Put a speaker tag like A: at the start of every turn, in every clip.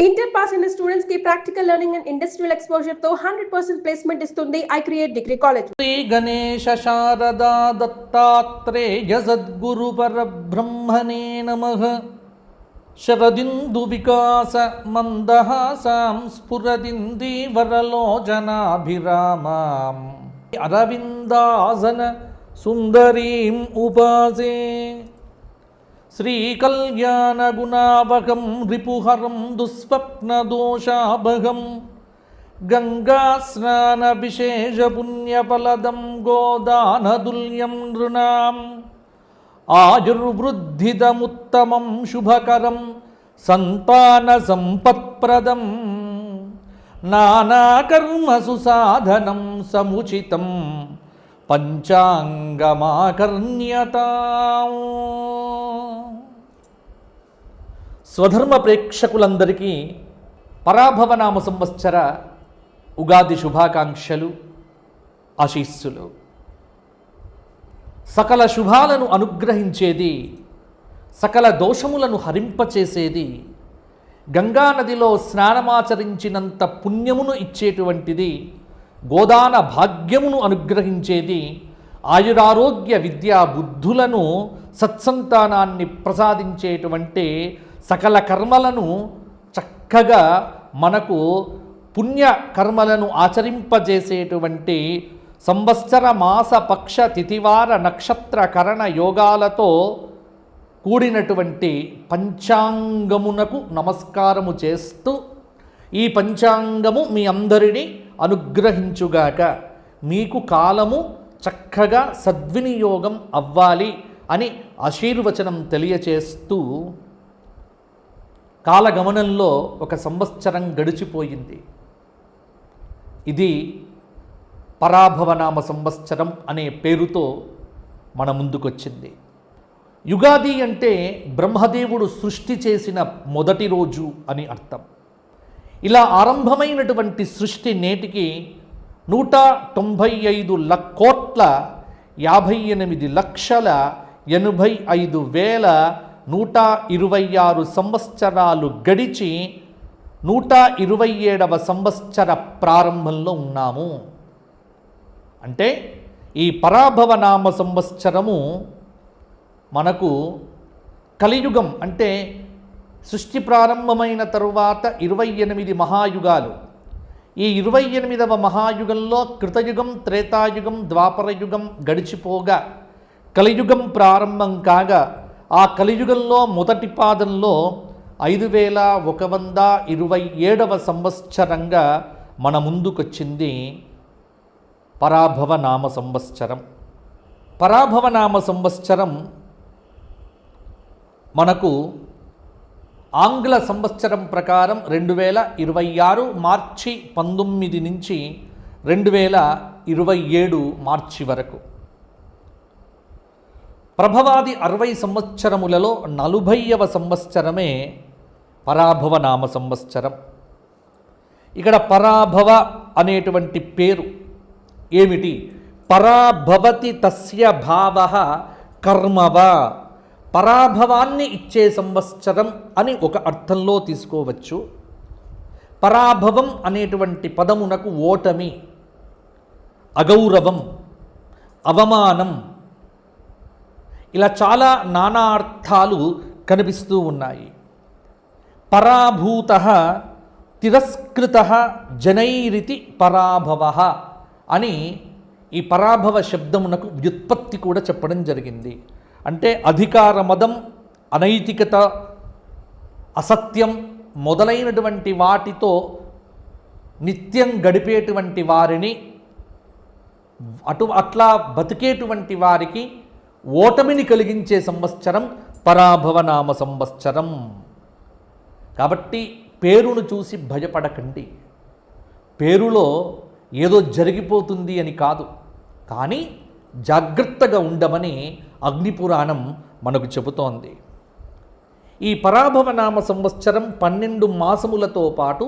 A: Inter pass in the students की practical learning and industrial exposure तो 100% placement इस्तुंदी I create degree college.
B: Shri Ganesh Sharda Dattatreya सद्गुरु परब्रह्मणे नमः। शरदिन्दु विकास मंदहासां स्फुरदिन्दीवरलोचनाभिरामाम् अरविन्दासन सुन्दरीम् उपासे। श्रीकल्याणगुणावहं रिपुहरं दुःस्वप्नदोषाभगं गङ्गास्नानविशेषपुण्यफलदं गोदानतुल्यं नृणाम् आयुर्वृद्धिदमुत्तमं शुभकरं सन्तानसम्पत्प्रदं नानाकर्मसु साधनं समुचितं పంచాంగమాకర్ణ్యతాం. స్వధర్మ ప్రేక్షకులందరికీ పరాభవనామ సంవత్సర ఉగాది శుభాకాంక్షలు, ఆశీస్సులు. సకల శుభాలను అనుగ్రహించేది, సకల దోషములను హరింపచేసేది, గంగానదిలో స్నానమాచరించినంత పుణ్యమును ఇచ్చేటువంటిది, గోదాన భాగ్యమును అనుగ్రహించేది, ఆయురారోగ్య విద్యా బుద్ధులను సత్సంతానాన్ని ప్రసాదించేటువంటి సకల కర్మలను చక్కగా మనకు పుణ్య కర్మలను ఆచరింపజేసేటువంటి సంవత్సర మాస పక్ష తిథివార నక్షత్ర కరణ యోగాలతో కూడినటువంటి పంచాంగమునకు నమస్కారము చేస్తూ, ఈ పంచాంగము మీ అందరినీ అనుగ్రహించుగాక, మీకు కాలము చక్కగా సద్వినియోగం అవ్వాలి అని ఆశీర్వచనం తెలియచేస్తూ, కాలగమనంలో ఒక సంవత్సరం గడిచిపోయింది. ఇది పరాభవనామ సంవత్సరం అనే పేరుతో మన ముందుకొచ్చింది. యుగాది అంటే బ్రహ్మదేవుడు సృష్టి చేసిన మొదటి రోజు అని అర్థం. ఇలా ఆరంభమైనటువంటి సృష్టి నేటికి 195,88,85,126 సంవత్సరాలు గడిచి 127వ సంవత్సర ప్రారంభంలో ఉన్నాము. అంటే ఈ పరాభవనామ సంవత్సరము మనకు కలియుగం, అంటే సృష్టి ప్రారంభమైన తరువాత 28 మహాయుగాలు. ఈ 28వ మహాయుగంలో కృతయుగం, త్రేతాయుగం, ద్వాపరయుగం గడిచిపోగా కలియుగం ప్రారంభం కాగా, ఆ కలియుగంలో మొదటి పాదంలో 5127వ సంవత్సరంగా మన ముందుకొచ్చింది పరాభవనామ సంవత్సరం. పరాభవనామ సంవత్సరం మనకు ఆంగ్ల సంవత్సరం ప్రకారం 2026 మార్చి 19 నుంచి 2027 మార్చి వరకు. ప్రభవాది 60 సంవత్సరములలో 40వ సంవత్సరమే పరాభవనామ సంవత్సరం. ఇక్కడ పరాభవ అనేటువంటి పేరు ఏమిటి? పరాభవతి తస్య భావః కర్మవ, పరాభవాన్ని ఇచ్చే సంవత్సరం అని ఒక అర్థంలో తీసుకోవచ్చు. పరాభవం అనేటువంటి పదమునకు ఓటమి, అగౌరవం, అవమానం, ఇలా చాలా నానా అర్థాలు కనిపిస్తూ ఉన్నాయి. పరాభూతః తిరస్కృతః జనైరితి పరాభవః అని ఈ పరాభవ శబ్దమునకు వ్యుత్పత్తి కూడా చెప్పడం జరిగింది. అంటే అధికార మదం, అనైతికత, అసత్యం మొదలైనటువంటి వాటితో నిత్యం గడిపేటువంటి వారిని, అట్లా బతికేటువంటి వారికి ఓటమిని కలిగించే సంవత్సరం పరాభవనామ సంవత్సరం. కాబట్టి పేరును చూసి భయపడకండి. పేరులో ఏదో జరిగిపోతుంది అని కాదు, కానీ జాగ్రత్తగా ఉండమని అగ్నిపురాణం మనకు చెబుతోంది. ఈ పరాభవనామ సంవత్సరం 12 మాసములతో పాటు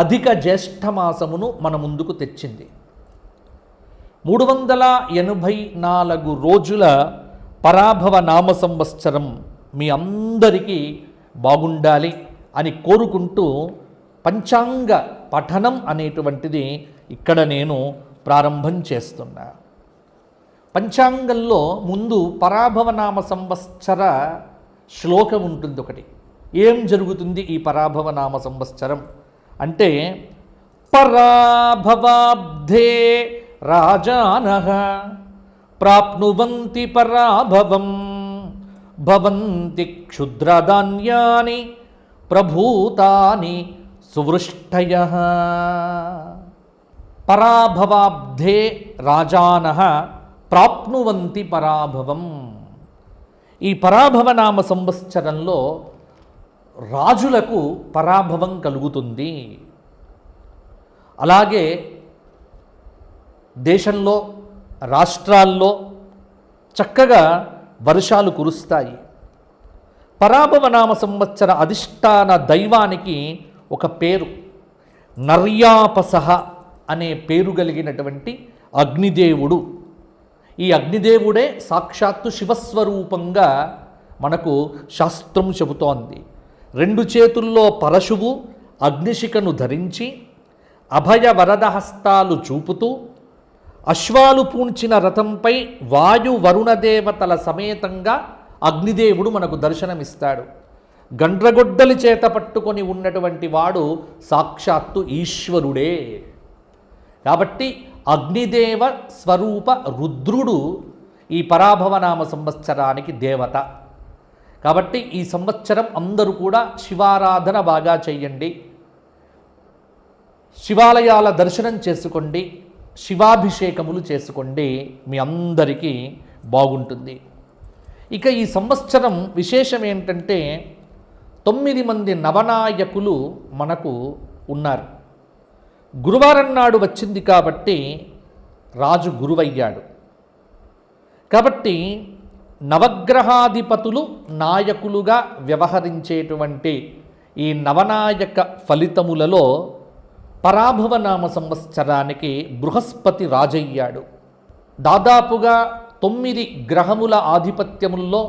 B: అధిక జ్యేష్ఠ మాసమును మన ముందుకు తెచ్చింది. 384 రోజుల పరాభవ నామ సంవత్సరం మీ అందరికీ బాగుండాలి అని కోరుకుంటూ పంచాంగ పఠనం అనేటువంటిది ఇక్కడ నేను ప్రారంభం చేస్తున్నా. పంచాంగంలో ముందు పరాభవనామ సంవత్సర శ్లోకం ఉంటుంది ఒకటి. ఏం జరుగుతుంది ఈ పరాభవనామ సంవత్సరం అంటే, పరాభవాబ్ధే రాజానః ప్రాప్నువంతి పరాభవం భవంతి క్షుద్రధాన్యాని ప్రభూతాని సువృష్టయః. పరాభవాబ్ధే రాజానః ప్రాప్నువంతి పరాభవం. ఈ పరాభవనామ సంవత్సరంలో రాజులకు పరాభవం కలుగుతుంది. అలాగే దేశంలో రాష్ట్రాల్లో చక్కగా వర్షాలు కురుస్తాయి. పరాభవనామ సంవత్సర అధిష్టాన దైవానికి ఒక పేరు, నర్యాపసహ అనే పేరు కలిగినటువంటి అగ్నిదేవుడు. ఈ అగ్నిదేవుడే సాక్షాత్తు శివస్వరూపంగా మనకు శాస్త్రం చెబుతోంది. 2 చేతుల్లో పరశువు అగ్నిశిఖను ధరించి అభయ వరద హస్తాలు చూపుతూ అశ్వాలు పూంచిన రథంపై వాయు వరుణదేవతల సమేతంగా అగ్నిదేవుడు మనకు దర్శనమిస్తాడు. గండ్రగొడ్డలి చేత పట్టుకొని ఉన్నటువంటి వాడు సాక్షాత్తు ఈశ్వరుడే. కాబట్టి అగ్నిదేవ స్వరూప రుద్రుడు ఈ పరాభవనామ సంవత్సరానికి దేవత. కాబట్టి ఈ సంవత్సరం అందరూ కూడా శివారాధన బాగా చేయండి, శివాలయాల దర్శనం చేసుకోండి, శివాభిషేకములు చేసుకోండి, మీ అందరికీ బాగుంటుంది. ఇక ఈ సంవత్సరం విశేషం ఏంటంటే 9 మంది నవనాయకులు మనకు ఉన్నారు. గురువారం నాడు వచ్చింది కాబట్టి రాజు గురువయ్యాడు. కాబట్టి నవగ్రహాధిపతులు నాయకులుగా వ్యవహరించేటువంటి ఈ నవనాయక ఫలితములలో పరాభవనామ సంవత్సరానికి బృహస్పతి రాజయ్యాడు. దాదాపుగా 9 గ్రహముల ఆధిపత్యముల్లో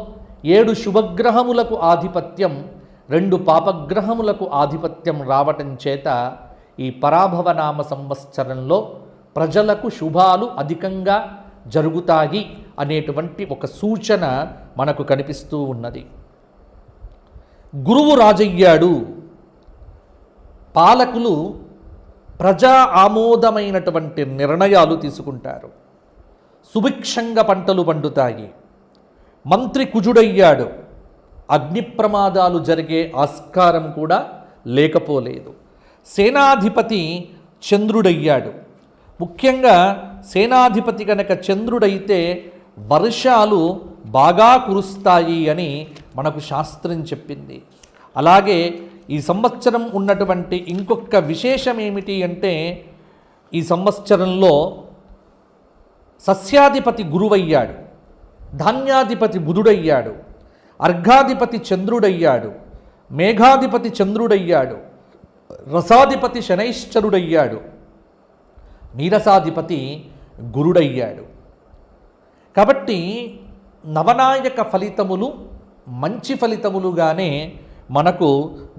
B: 7 శుభగ్రహములకు ఆధిపత్యం, 2 పాపగ్రహములకు ఆధిపత్యం రావటం చేత ఈ పరాభవనామ సంవత్సరంలో ప్రజలకు శుభాలు అధికంగా జరుగుతాయి అనేటువంటి ఒక సూచన మనకు కనిపిస్తూ ఉన్నది. గురువు రాజయ్యాడు. పాలకులు ప్రజా ఆమోదమైనటువంటి నిర్ణయాలు తీసుకుంటారు. సుభిక్షంగా పంటలు పండుతాయి. మంత్రి కుజుడయ్యాడు. అగ్ని ప్రమాదాలు జరిగే ఆస్కారం కూడా లేకపోలేదు. సేనాధిపతి చంద్రుడయ్యాడు. ముఖ్యంగా సేనాధిపతి కనుక చంద్రుడైతే వర్షాలు బాగా కురుస్తాయి అని మనకు శాస్త్రం చెప్పింది. అలాగే ఈ సంవత్సరం ఉన్నటువంటి ఇంకొక విశేషం ఏమిటి అంటే, ఈ సంవత్సరంలో సస్యాధిపతి గురువయ్యాడు, ధాన్యాధిపతి బుధుడయ్యాడు, అర్ఘాధిపతి చంద్రుడయ్యాడు, మేఘాధిపతి చంద్రుడయ్యాడు, రసాధిపతి శనైశ్చరుడయ్యాడు, నీరసాధిపతి గురుడయ్యాడు. కాబట్టి నవనాయక ఫలితములు మంచి ఫలితములుగానే మనకు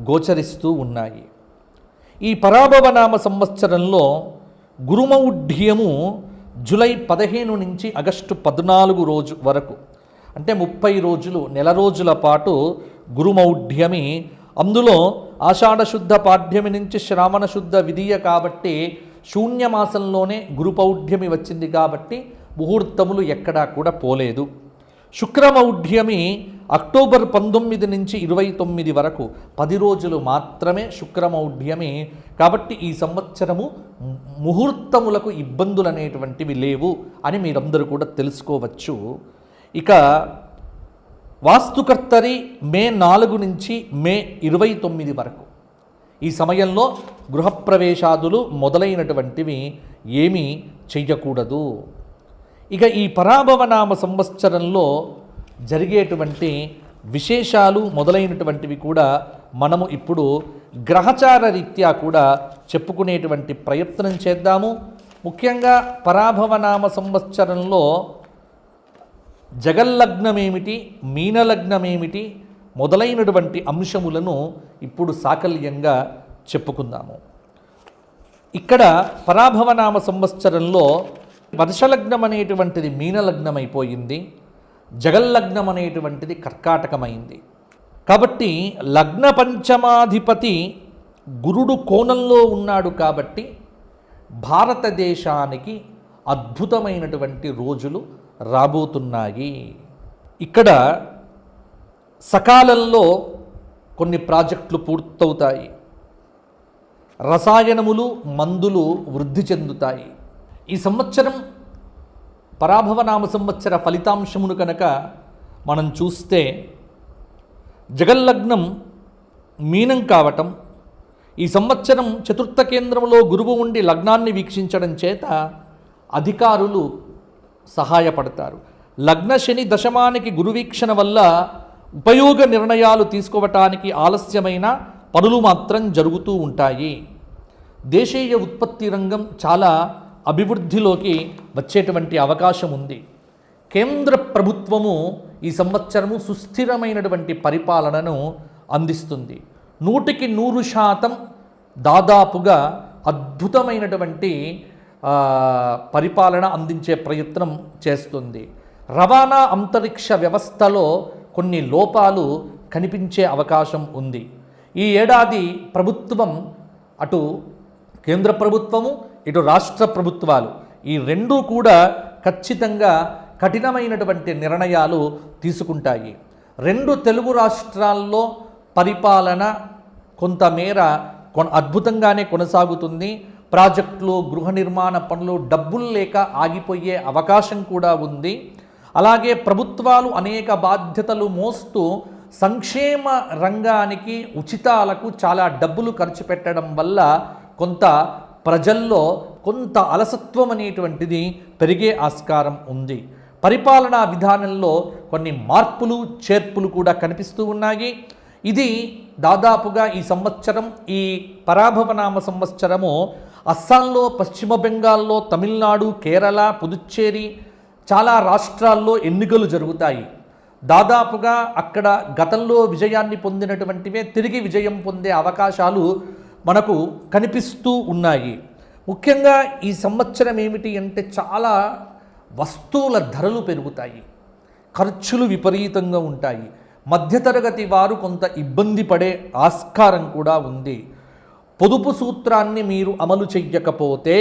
B: గోచరిస్తూ ఉన్నాయి. ఈ పరాభవనామ సంవత్సరంలో గురుమౌఢ్యము జూలై 15 నుంచి ఆగస్టు 14 రోజు వరకు, అంటే 30 రోజులు, నెల రోజుల పాటు గురుమౌఢ్యమి. అందులో ఆషాఢశుద్ధ పాడ్యమి నుంచి శ్రావణ శుద్ధ విధియ కాబట్టి శూన్యమాసంలోనే గురుపౌఢ్యమి వచ్చింది కాబట్టి ముహూర్తములు ఎక్కడా కూడా పోలేదు. శుక్రమౌఢ్యమి అక్టోబర్ 19 నుంచి 29 వరకు 10 రోజులు మాత్రమే శుక్రమౌఢ్యమి. కాబట్టి ఈ సంవత్సరము ముహూర్తములకు ఇబ్బందులు అనేటువంటివి లేవు అని మీరందరూ కూడా తెలుసుకోవచ్చు. ఇక వాస్తుకర్తరి మే 4 నుంచి మే 29 వరకు, ఈ సమయంలో గృహప్రవేశాదులు మొదలైనటువంటివి ఏమీ చెయ్యకూడదు. ఇక ఈ పరాభవనామ సంవత్సరంలో జరిగేటువంటి విశేషాలు మొదలైనటువంటివి కూడా మనము ఇప్పుడు గ్రహచార రీత్యా కూడా చెప్పుకునేటువంటి ప్రయత్నం చేద్దాము. ముఖ్యంగా పరాభవనామ సంవత్సరంలో జగల్లగ్నమేమిటి, మీనలగ్నమేమిటి మొదలైనటువంటి అంశములను ఇప్పుడు సాకల్యంగా చెప్పుకుందాము. ఇక్కడ పరాభవనామ సంవత్సరంలో వర్షలగ్నం అనేటువంటిది మీనలగ్నం అయిపోయింది, జగల్లగ్నం అనేటువంటిది కర్కాటకమైంది. కాబట్టి లగ్న పంచమాధిపతి గురుడు కోణంలో ఉన్నాడు కాబట్టి భారతదేశానికి అద్భుతమైనటువంటి రోజులు రాబోతున్నాయి. ఇక్కడ సకాలంలో కొన్ని ప్రాజెక్టులు పూర్తవుతాయి, రసాయనములు మందులు వృద్ధి చెందుతాయి. ఈ సంవత్సరం పరాభవనామ సంవత్సర ఫలితాంశమును కనుక మనం చూస్తే జగల్లగ్నం మీనం కావటం, ఈ సంవత్సరం చతుర్థ కేంద్రంలో గురువు ఉండి లగ్నాన్ని వీక్షించడం చేత అధికారులు సహాయపడతారు. లగ్న శని దశమానికి గురువీక్షణ వల్ల ఉపయోగ నిర్ణయాలు తీసుకోవటానికి ఆలస్యమైన పనులు మాత్రం జరుగుతూ ఉంటాయి. దేశీయ ఉత్పత్తి రంగం చాలా అభివృద్ధిలోకి వచ్చేటువంటి అవకాశం ఉంది. కేంద్ర ప్రభుత్వము ఈ సంవత్సరము సుస్థిరమైనటువంటి పరిపాలనను అందిస్తుంది. 100% దాదాపుగా అద్భుతమైనటువంటి పరిపాలన అందించే ప్రయత్నం చేస్తుంది. రవాణా అంతరిక్ష వ్యవస్థలో కొన్ని లోపాలు కనిపించే అవకాశం ఉంది. ఈ ఏడాది ప్రభుత్వం, అటు కేంద్ర ప్రభుత్వము ఇటు రాష్ట్ర ప్రభుత్వాలు ఈ రెండూ కూడా ఖచ్చితంగా కఠినమైనటువంటి నిర్ణయాలు తీసుకుంటాయి. 2 తెలుగు రాష్ట్రాల్లో పరిపాలన కొంతమేర అద్భుతంగానే కొనసాగుతుంది. ప్రాజెక్టులు, గృహ నిర్మాణ పనులు డబ్బులు లేక ఆగిపోయే అవకాశం కూడా ఉంది. అలాగే ప్రభుత్వాలు అనేక బాధ్యతలు మోస్తూ సంక్షేమ రంగానికి ఉచితాలకు చాలా డబ్బులు ఖర్చు పెట్టడం వల్ల కొంత ప్రజల్లో కొంత అలసత్వం అనేటువంటిది పెరిగే ఆస్కారం ఉంది. పరిపాలనా విధానంలో కొన్ని మార్పులు చేర్పులు కూడా కనిపిస్తూ ఉన్నాయి. ఇది దాదాపుగా ఈ సంవత్సరం, ఈ పరాభవనామ సంవత్సరము అస్సాంలో, పశ్చిమ బెంగాల్లో, తమిళనాడు, కేరళ, పుదుచ్చేరి చాలా రాష్ట్రాల్లో ఎన్నికలు జరుగుతాయి. దాదాపుగా అక్కడ గతంలో విజయాన్ని పొందినటువంటివే తిరిగి విజయం పొందే అవకాశాలు మనకు కనిపిస్తూ ఉన్నాయి. ముఖ్యంగా ఈ సంవత్సరం ఏమిటి అంటే చాలా వస్తువుల ధరలు పెరుగుతాయి, ఖర్చులు విపరీతంగా ఉంటాయి. మధ్యతరగతి వారు కొంత ఇబ్బంది పడే ఆస్కారం కూడా ఉంది. పొదుపు సూత్రాన్ని మీరు అమలు చెయ్యకపోతే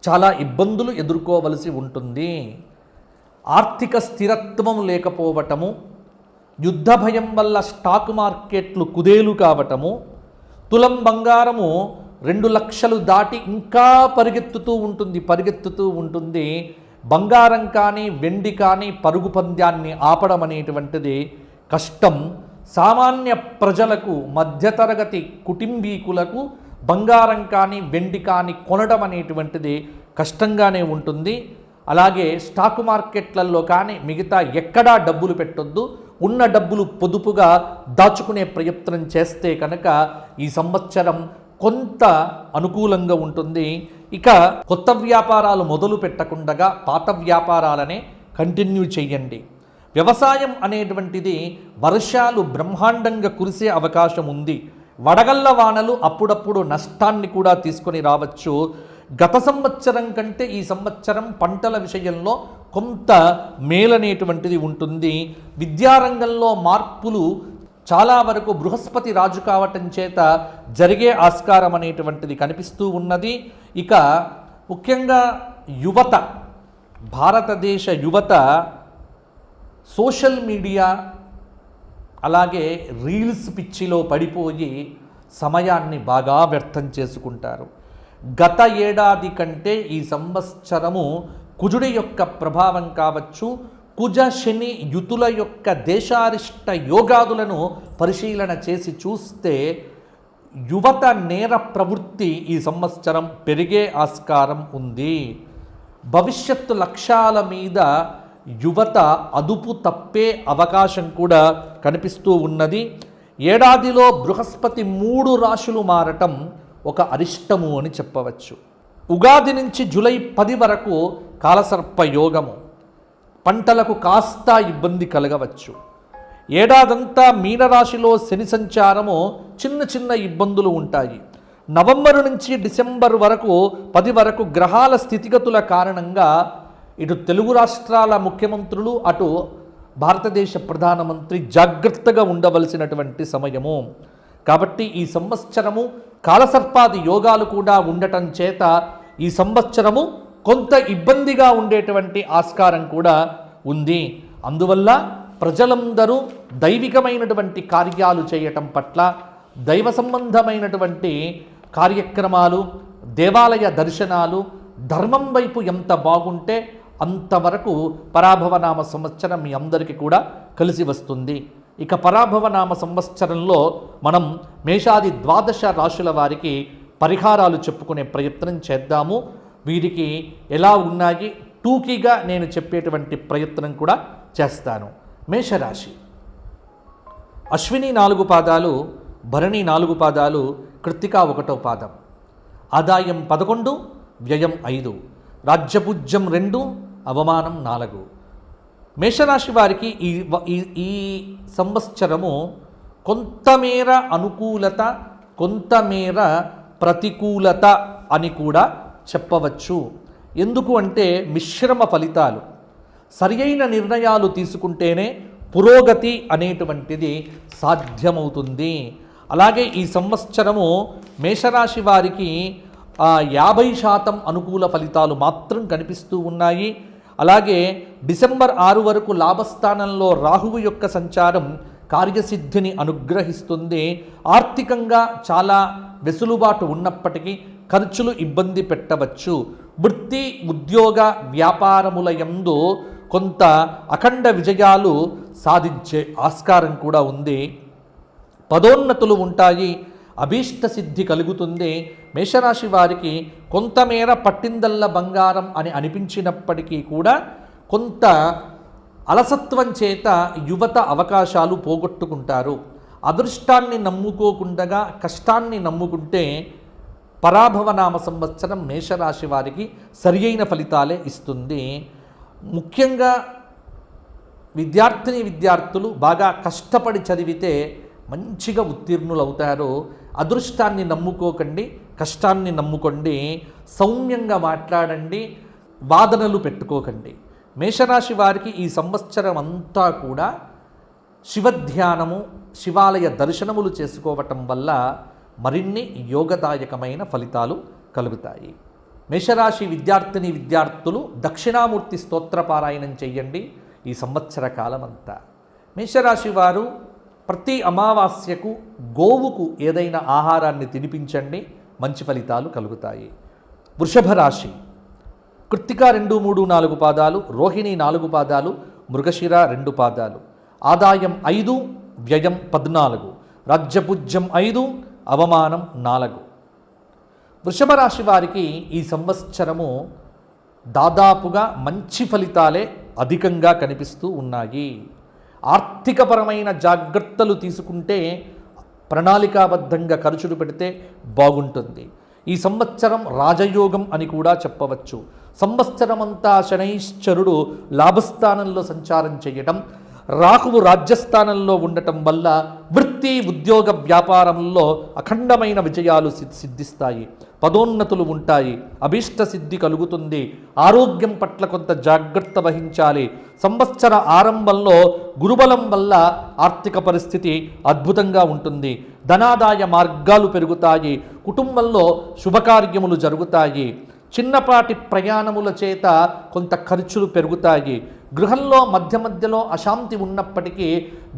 B: చాలా ఇబ్బందులు ఎదుర్కోవలసి ఉంటుంది. ఆర్థిక స్థిరత్వం లేకపోవటము, యుద్ధ భయం వల్ల స్టాక్ మార్కెట్లు కుదేలు కావటము, తులం బంగారము 2 లక్షలు దాటి ఇంకా పరిగెత్తుతూ ఉంటుంది. బంగారం కానీ వెండి కానీ పరుగు పంద్యాన్ని ఆపడం అనేటువంటిది కష్టం. సామాన్య ప్రజలకు, మధ్యతరగతి కుటుంబీకులకు బంగారం కానీ వెండి కానీ కొనడం అనేటువంటిది కష్టంగానే ఉంటుంది. అలాగే స్టాక్ మార్కెట్లలో కానీ మిగతా ఎక్కడా డబ్బులు పెట్టొద్దు. ఉన్న డబ్బులు పొదుపుగా దాచుకునే ప్రయత్నం చేస్తే కనుక ఈ సంవత్సరం కొంత అనుకూలంగా ఉంటుంది. ఇక కొత్త వ్యాపారాలు మొదలు పెట్టకుండా పాత వ్యాపారాలనే కంటిన్యూ చేయండి. వ్యవసాయం అనేటువంటిది వర్షాలు బ్రహ్మాండంగా కురిసే అవకాశం ఉంది. వడగళ్ల వానలు అప్పుడప్పుడు నష్టాన్ని కూడా తీసుకొని రావచ్చు. గత సంవత్సరం కంటే ఈ సంవత్సరం పంటల విషయంలో కొంత మేలనేటువంటిది ఉంటుంది. విద్యారంగంలో మార్పులు చాలా వరకు బృహస్పతి రాజు కావటం చేత జరిగే ఆస్కారం అనేటువంటిది కనిపిస్తూ ఉన్నది. ఇక ముఖ్యంగా యువత, భారతదేశ యువత సోషల్ మీడియా అలాగే రీల్స్ పిచ్చిలో పడిపోయి సమయాన్ని బాగా వ్యర్థం చేసుకుంటారు. గత ఏడాది కంటే ఈ సంవత్సరము కుజుడి యొక్క ప్రభావం కావచ్చు, కుజ శని యుతుల యొక్క దేశారిష్ట యోగాదులను పరిశీలన చేసి చూస్తే యువత నేర ప్రవృత్తి ఈ సంవత్సరం పెరిగే ఆస్కారం ఉంది. భవిష్యత్తు లక్ష్యాల మీద యువత అదుపు తప్పే అవకాశం కూడా కనిపిస్తూ ఉన్నది. ఏడాదిలో బృహస్పతి 3 రాశులు మారటం ఒక అరిష్టము అని చెప్పవచ్చు. ఉగాది నుంచి జూలై 10 వరకు కాలసర్ప యోగము, పంటలకు కాస్త ఇబ్బంది కలగవచ్చు. ఏడాదంతా మీనరాశిలో శని సంచారము చిన్న చిన్న ఇబ్బందులు ఉంటాయి. నవంబరు నుంచి డిసెంబర్ వరకు 10 వరకు గ్రహాల స్థితిగతుల కారణంగా ఇటు తెలుగు రాష్ట్రాల ముఖ్యమంత్రులు అటు భారతదేశ ప్రధానమంత్రి జాగ్రత్తగా ఉండవలసినటువంటి సమయము. కాబట్టి ఈ సంవత్సరము కాలసర్పాది యోగాలు కూడా ఉండటం చేత ఈ సంవత్సరము కొంత ఇబ్బందిగా ఉండేటువంటి ఆస్కారం కూడా ఉంది. అందువల్ల ప్రజలందరూ దైవికమైనటువంటి కార్యాలు చేయటం పట్ల, దైవ సంబంధమైనటువంటి కార్యక్రమాలు, దేవాలయ దర్శనాలు, ధర్మం వైపు ఎంత బాగుంటే అంతవరకు పరాభవనామ సంవత్సరం మీ అందరికీ కూడా కలిసి వస్తుంది. ఇక పరాభవనామ సంవత్సరంలో మనం మేషాది 12 రాశుల వారికి పరిహారాలు చెప్పుకునే ప్రయత్నం చేద్దాము. వీరికి ఎలా ఉన్నాయి టూకీగా నేను చెప్పేటువంటి ప్రయత్నం కూడా చేస్తాను. మేషరాశి, అశ్విని 4 పాదాలు, భరణి 4 పాదాలు, కృత్తిక 1వ పాదం. ఆదాయం 11, వ్యయం 5, రాజ్యపూజ్యం 2, అవమానం 4. మేషరాశి వారికి ఈ సంవత్సరము కొంతమేర అనుకూలత, కొంతమేర ప్రతికూలత అని కూడా చెప్పవచ్చు. ఎందుకు అంటే మిశ్రమ ఫలితాలు. సరియైన నిర్ణయాలు తీసుకుంటేనే పురోగతి అనేటువంటిది సాధ్యమవుతుంది. అలాగే ఈ సంవత్సరము మేషరాశి వారికి 50% అనుకూల ఫలితాలు మాత్రం కనిపిస్తూ ఉన్నాయి. అలాగే డిసెంబర్ 6 వరకు లాభస్థానంలో రాహువు యొక్క సంచారం కార్యసిద్ధిని అనుగ్రహిస్తుంది. ఆర్థికంగా చాలా వెసులుబాటు ఉన్నప్పటికీ ఖర్చులు ఇబ్బంది పెట్టవచ్చు. వృత్తి, ఉద్యోగ, వ్యాపారముల యందు కొంత అఖండ విజయాలు సాధించే ఆస్కారం కూడా ఉంది. పదోన్నతులు ఉంటాయి, అభీష్ట సిద్ధి కలుగుతుంది. మేషరాశి వారికి కొంతమేర పట్టిందల్ల బంగారం అని అనిపించినప్పటికీ కూడా కొంత అలసత్వం చేత యువత అవకాశాలు పోగొట్టుకుంటారు. అదృష్టాన్ని నమ్ముకోకుండా కష్టాన్ని నమ్ముకుంటే పరాభవనామ సంవత్సరం మేషరాశి వారికి సరియైన ఫలితాలే ఇస్తుంది. ముఖ్యంగా విద్యార్థులు బాగా కష్టపడి చదివితే మంచిగా ఉత్తీర్ణులవుతారు. అదృష్టాన్ని నమ్ముకోకండి, కష్టాన్ని నమ్ముకోండి. సౌమ్యంగా మాట్లాడండి, వాదనలు పెట్టుకోకండి. మేషరాశి వారికి ఈ సంవత్సరం అంతా కూడా శివధ్యానము, శివాలయ దర్శనములు చేసుకోవటం వల్ల మరిన్ని యోగదాయకమైన ఫలితాలు కలుగుతాయి. మేషరాశి విద్యార్థులు దక్షిణామూర్తి స్తోత్రపారాయణం చెయ్యండి ఈ సంవత్సర కాలమంతా. మేషరాశి వారు ప్రతి అమావాస్యకు గోవుకు ఏదైనా ఆహారాన్ని తినిపించండి, మంచి ఫలితాలు కలుగుతాయి. వృషభ రాశి, కృత్తిక 2, 3, 4 పాదాలు, రోహిణి 4 పాదాలు, మృగశిర 2 పాదాలు. ఆదాయం 5, వ్యయం 14, రాజ్యపూజ్యం 5, అవమానం 4. వృషభ రాశి వారికి ఈ సంవత్సరము దాదాపుగా మంచి ఫలితాలే అధికంగా కనిపిస్తూ ఉన్నాయి. ఆర్థికపరమైన జాగ్రత్తలు తీసుకుంటే, ప్రణాళికాబద్ధంగా ఖర్చులు పెడితే బాగుంటుంది. ఈ సంవత్సరం రాజయోగం అని కూడా చెప్పవచ్చు. సంవత్సరమంతా శనైశ్చరుడు లాభస్థానంలో సంచారం చేయటం, రాహువు రాజ్యస్థానంలో ఉండటం వల్ల వృత్తి, ఉద్యోగ, వ్యాపారంలో అఖండమైన విజయాలు సిద్ధిస్తాయి. పదోన్నతులు ఉంటాయి, అభీష్ట సిద్ధి కలుగుతుంది. ఆరోగ్యం పట్ల కొంత జాగ్రత్త వహించాలి. సంవత్సర ఆరంభంలో గురుబలం వల్ల ఆర్థిక పరిస్థితి అద్భుతంగా ఉంటుంది. ధనాదాయ మార్గాలు పెరుగుతాయి. కుటుంబంలో శుభకార్యములు జరుగుతాయి. చిన్నపాటి ప్రయాణముల చేత కొంత ఖర్చులు పెరుగుతాయి. గృహంలో మధ్యలో అశాంతి ఉన్నప్పటికీ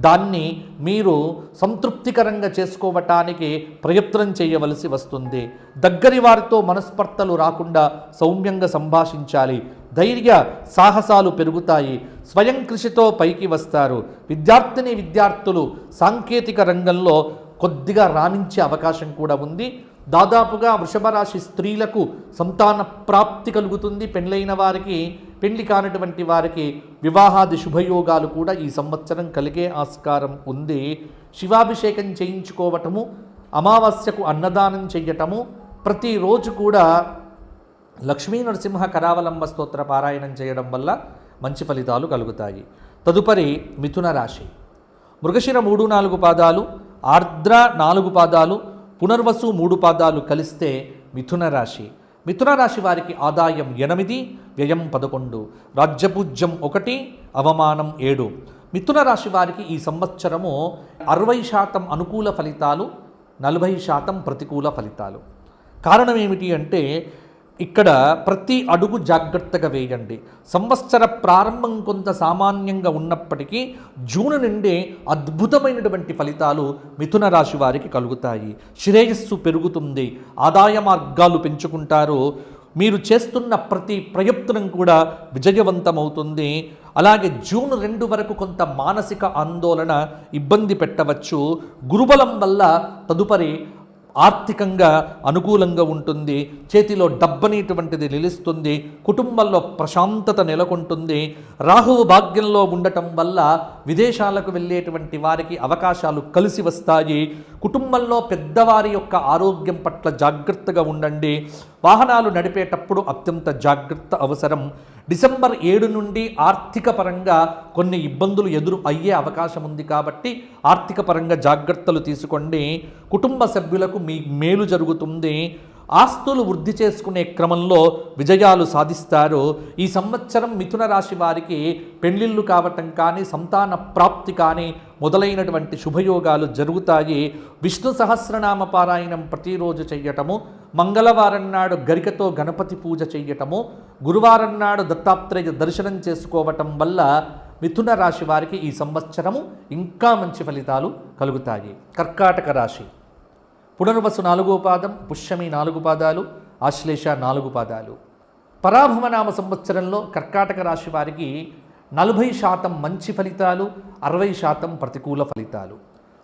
B: దాన్ని మీరు సంతృప్తికరంగా చేసుకోవటానికి ప్రయత్నం చేయవలసి వస్తుంది. దగ్గరి వారితో మనస్పర్ధలు రాకుండా సౌమ్యంగా సంభాషించాలి. ధైర్య సాహసాలు పెరుగుతాయి. స్వయం కృషితో పైకి వస్తారు. విద్యార్థులు సాంకేతిక రంగంలో కొద్దిగా రాణించే అవకాశం కూడా ఉంది. దాదాపుగా వృషభ రాశి స్త్రీలకు సంతాన ప్రాప్తి కలుగుతుంది. పెళ్ళైన వారికి, పెళ్లి కానటువంటి వారికి వివాహాది శుభయోగాలు కూడా ఈ సంవత్సరం కలిగే ఆస్కారం ఉంది. శివాభిషేకం చేయించుకోవటము, అమావాస్యకు అన్నదానం చెయ్యటము, ప్రతిరోజు కూడా లక్ష్మీ నరసింహ కరావలంబ స్తోత్ర పారాయణం చేయడం వల్ల మంచి ఫలితాలు కలుగుతాయి. తదుపరి మిథున రాశి, మృగశిర 3-4 పాదాలు, ఆర్ద్ర 4 పాదాలు, పునర్వసు 3 పాదాలు కలిస్తే మిథున రాశి. మిథున రాశి వారికి ఆదాయం 8, వ్యయం 11, రాజ్యపూజ్యం 1, అవమానం 7. మిథున రాశి వారికి ఈ సంవత్సరము 60% అనుకూల ఫలితాలు, 40% ప్రతికూల ఫలితాలు. కారణం ఏమిటి అంటే ఇక్కడ ప్రతి అడుగు జాగ్రత్తగా వేయండి. సంవత్సర ప్రారంభం కొంత సామాన్యంగా ఉన్నప్పటికీ జూన్ నుండే అద్భుతమైనటువంటి ఫలితాలు మిథున రాశి వారికి కలుగుతాయి. శ్రేయస్సు పెరుగుతుంది, ఆదాయ మార్గాలు పెంచుకుంటారు, మీరు చేస్తున్న ప్రతి ప్రయత్నం కూడా విజయవంతమవుతుంది. అలాగే జూన్ 2 వరకు కొంత మానసిక ఆందోళన ఇబ్బంది పెట్టవచ్చు. గురుబలం వల్ల తదుపరి ఆర్థికంగా అనుకూలంగా ఉంటుంది, చేతిలో డబ్బనేటువంటిది నిలుస్తుంది, కుటుంబంలో ప్రశాంతత నెలకొంటుంది. రాహువు భాగ్యంలో ఉండటం వల్ల విదేశాలకు వెళ్ళేటువంటి వారికి అవకాశాలు కలిసి వస్తాయి. కుటుంబంలో పెద్దవారి యొక్క ఆరోగ్యం పట్ల జాగ్రత్తగా ఉండండి. వాహనాలు నడిపేటప్పుడు అత్యంత జాగ్రత్త అవసరం. డిసెంబర్ 7 నుండి ఆర్థిక పరంగా కొన్ని ఇబ్బందులు ఎదురు అయ్యే అవకాశం ఉంది కాబట్టి ఆర్థిక పరంగా జాగ్రత్తలు తీసుకోండి. కుటుంబ సభ్యులకు మీ మేలు జరుగుతుంది. ఆస్తులు వృద్ధి చేసుకునే క్రమంలో విజయాలు సాధిస్తారు. ఈ సంవత్సరం మిథున రాశి వారికి పెళ్లిళ్ళు కావటం కానీ, సంతాన ప్రాప్తి కానీ మొదలైనటువంటి శుభయోగాలు జరుగుతాయి. విష్ణు సహస్రనామ పారాయణం ప్రతిరోజు చెయ్యటము, మంగళవారం నాడు గరికతో గణపతి పూజ చెయ్యటము, గురువారం నాడు దత్తాత్రేయ దర్శనం చేసుకోవటం వల్ల మిథున రాశి వారికి ఈ సంవత్సరము ఇంకా మంచి ఫలితాలు కలుగుతాయి. కర్కాటక రాశి. పునర్వసు 4వ పాదం, పుష్యమి 4 పాదాలు, ఆశ్లేష 4 పాదాలు. పరాభవనామ సంవత్సరంలో కర్కాటక రాశి వారికి 40% మంచి ఫలితాలు, 60% ప్రతికూల ఫలితాలు.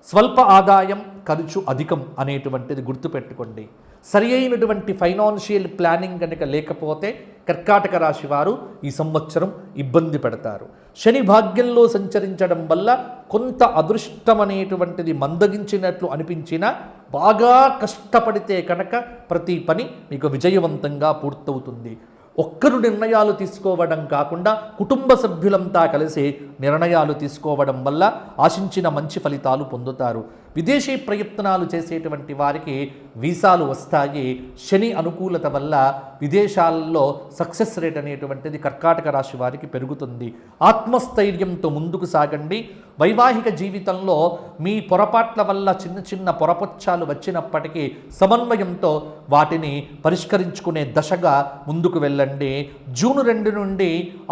B: స్వల్ప ఆదాయం, ఖర్చు అధికం అనేటువంటిది గుర్తుపెట్టుకోండి. సరి అయినటువంటి ఫైనాన్షియల్ ప్లానింగ్ కనుక లేకపోతే కర్కాటక రాశి వారు ఈ సంవత్సరం ఇబ్బంది పడతారు. శని భాగ్యంలో సంచరించడం వల్ల కొంత అదృష్టం అనేటువంటిది మందగించినట్లు అనిపించినా బాగా కష్టపడితే కనుక ప్రతి పని మీకు విజయవంతంగా పూర్తవుతుంది. ఒక్కరు నిర్ణయాలు తీసుకోవడం కాకుండా కుటుంబ సభ్యులంతా కలిసి నిర్ణయాలు తీసుకోవడం వల్ల ఆశించిన మంచి ఫలితాలు పొందుతారు. విదేశీ ప్రయత్నాలు చేసేటువంటి వారికి వీసాలు వస్తాయి. శని అనుకూలత వల్ల విదేశాల్లో సక్సెస్ రేట్ అనేటువంటిది కర్కాటక రాశి వారికి పెరుగుతుంది. ఆత్మస్థైర్యంతో ముందుకు సాగండి. వైవాహిక జీవితంలో మీ పొరపాట్ల వల్ల చిన్న చిన్న పొరపచ్చాలు వచ్చినప్పటికీ సమన్వయంతో వాటిని పరిష్కరించుకునే దశగా ముందుకు వెళ్ళండి. జూన్ 2 నుండి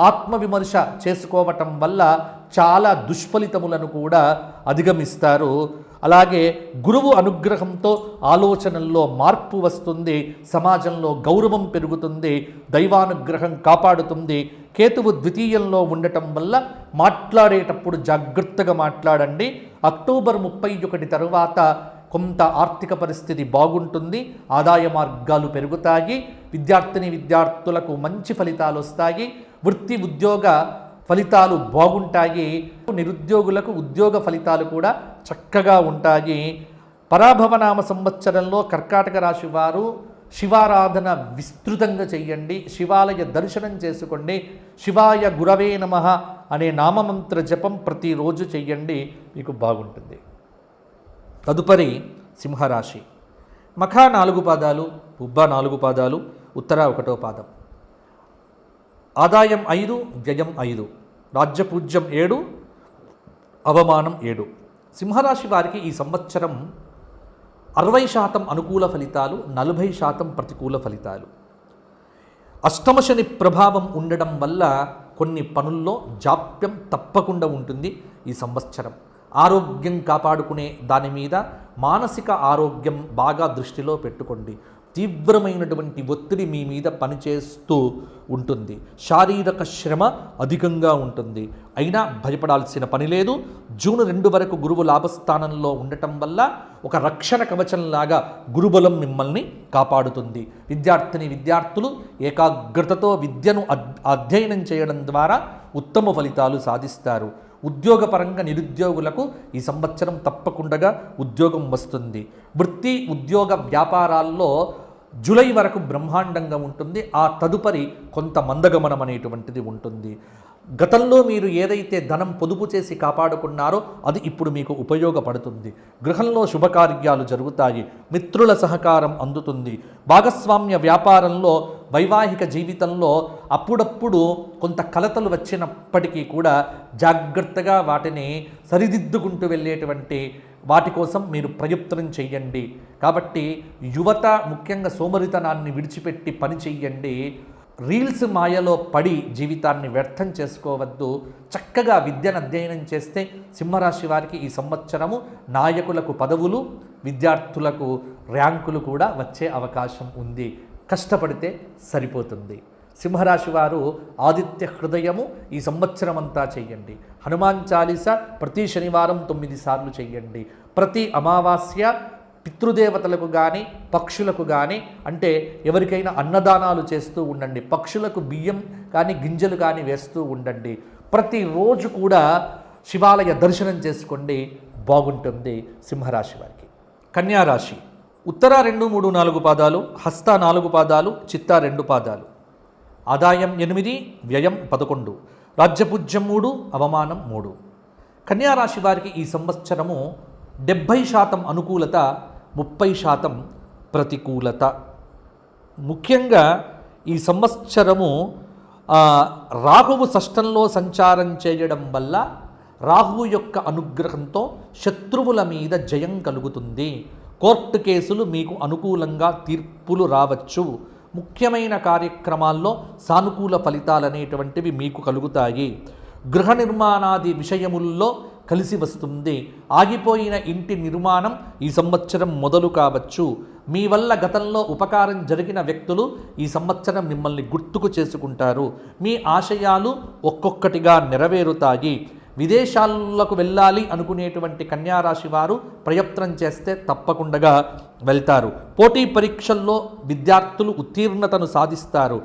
B: ఆత్మవిమర్శ చేసుకోవటం వల్ల చాలా దుష్ఫలితములను కూడా అధిగమిస్తారు. అలాగే గురువు అనుగ్రహంతో ఆలోచనల్లో మార్పు వస్తుంది, సమాజంలో గౌరవం పెరుగుతుంది, దైవానుగ్రహం కాపాడుతుంది. కేతువు ద్వితీయంలో ఉండటం వల్ల మాట్లాడేటప్పుడు జాగ్రత్తగా మాట్లాడండి. అక్టోబర్ 31 తరువాత కొంత ఆర్థిక పరిస్థితి బాగుంటుంది, ఆదాయ మార్గాలు పెరుగుతాయి, విద్యార్థులకు మంచి ఫలితాలు వస్తాయి, వృత్తి ఉద్యోగ ఫలితాలు బాగుంటాయి, నిరుద్యోగులకు ఉద్యోగ ఫలితాలు కూడా చక్కగా ఉంటాయి. పరాభవనామ సంవత్సరంలో కర్కాటక రాశి వారు శివారాధన విస్తృతంగా చెయ్యండి, శివాలయ దర్శనం చేసుకోండి, శివాయ గురవే నమః అనే నామమంత్ర జపం ప్రతిరోజు చెయ్యండి, మీకు బాగుంటుంది. తదుపరి సింహరాశి. మఖ 4 పాదాలు, పుబ్బ 4 పాదాలు, ఉత్తర 1వ పాదం. ఆదాయం 5, వ్యయం 5, రాజ్యపూజ్యం 7, అవమానం 7. సింహరాశి వారికి ఈ సంవత్సరం 60% అనుకూల ఫలితాలు, 40% ప్రతికూల ఫలితాలు. అష్టమ శని ప్రభావం ఉండడం వల్ల కొన్ని పనుల్లో జాప్యం తప్పకుండా ఉంటుంది ఈ సంవత్సరం. ఆరోగ్యం కాపాడుకునే దాని మీద మానసిక ఆరోగ్యం బాగా దృష్టిలో పెట్టుకోండి. తీవ్రమైనటువంటి ఒత్తిడి మీ మీద పనిచేస్తూ ఉంటుంది, శారీరక శ్రమ అధికంగా ఉంటుంది. అయినా భయపడాల్సిన పని లేదు. జూన్ 2 వరకు గురువు లాభస్థానంలో ఉండటం వల్ల ఒక రక్షణ కవచంలాగా గురుబలం మిమ్మల్ని కాపాడుతుంది. విద్యార్థులు ఏకాగ్రతతో విద్యను అధ్యయనం చేయడం ద్వారా ఉత్తమ ఫలితాలు సాధిస్తారు. ఉద్యోగపరంగా నిరుద్యోగులకు ఈ సంవత్సరం తప్పకుండా ఉద్యోగం వస్తుంది. వృత్తి ఉద్యోగ వ్యాపారాల్లో జూలై వరకు బ్రహ్మాండంగా ఉంటుంది. ఆ తదుపరి కొంత మందగమనం అనేటువంటిది ఉంటుంది. గతంలో మీరు ఏదైతే ధనం పొదుపు చేసి కాపాడుకున్నారో అది ఇప్పుడు మీకు ఉపయోగపడుతుంది. గృహంలో శుభకార్యాలు జరుగుతాయి. మిత్రుల సహకారం అందుతుంది. భాగస్వామ్య వ్యాపారంలో, వైవాహిక జీవితంలో అప్పుడప్పుడు కొంత కలతలు వచ్చినప్పటికీ కూడా జాగ్రత్తగా వాటిని సరిదిద్దుకుంటూ వెళ్ళేటువంటి వాటి కోసం మీరు ప్రయత్నం చెయ్యండి. కాబట్టి యువత ముఖ్యంగా సోమరితనాన్ని విడిచిపెట్టి పని చెయ్యండి. రీల్స్ మాయలో పడి జీవితాన్ని వ్యర్థం చేసుకోవద్దు. చక్కగా విద్యను అధ్యయనం చేస్తే సింహరాశి వారికి ఈ సంవత్సరము నాయకులకు పదవులు, విద్యార్థులకు ర్యాంకులు కూడా వచ్చే అవకాశం ఉంది. కష్టపడితే సరిపోతుంది. సింహరాశి వారు ఆదిత్య హృదయము ఈ సంవత్సరం అంతా చెయ్యండి. హనుమాన్ చాలీసా ప్రతి శనివారం 9 సార్లు చెయ్యండి. ప్రతి అమావాస్య పితృదేవతలకు కానీ పక్షులకు కానీ, అంటే ఎవరికైనా అన్నదానాలు చేస్తూ ఉండండి. పక్షులకు బియ్యం కానీ గింజలు కానీ వేస్తూ ఉండండి. ప్రతిరోజు కూడా శివాలయ దర్శనం చేసుకోండి, బాగుంటుంది సింహరాశి వారికి. కన్యారాశి ఉత్తర 2, 3, 4 పాదాలు, హస్త 4 పాదాలు, చిత్త 2 పాదాలు. ఆదాయం 8, వ్యయం 11, రాజ్యపూజ్యం 3, అవమానం 3. కన్యారాశి వారికి ఈ సంవత్సరము 70% అనుకూలత, 30% ప్రతికూలత. ముఖ్యంగా ఈ సంవత్సరము రాహువు షష్టంలో సంచారం చేయడం వల్ల రాహువు యొక్క అనుగ్రహంతో శత్రువుల మీద జయం కలుగుతుంది. కోర్టు కేసులు మీకు అనుకూలంగా తీర్పులు రావచ్చు. ముఖ్యమైన కార్యక్రమాల్లో సానుకూల ఫలితాలు అనేటువంటివి మీకు కలుగుతాయి. గృహ నిర్మాణాది విషయముల్లో కలిసి వస్తుంది. ఆగిపోయిన ఇంటి నిర్మాణం ఈ సంవత్సరం మొదలు కావచ్చు. మీ వల్ల గతంలో ఉపకారం జరిగిన వ్యక్తులు ఈ సంవత్సరం మిమ్మల్ని గుర్తుకు చేసుకుంటారు. మీ ఆశయాలు ఒక్కొక్కటిగా నెరవేరుతాయి. విదేశాలకు వెళ్ళాలి అనుకునేటువంటి కన్యారాశి వారు ప్రయత్నం చేస్తే తప్పకుండా వెళ్తారు. పోటీ పరీక్షల్లో విద్యార్థులు ఉత్తీర్ణతను సాధిస్తారు.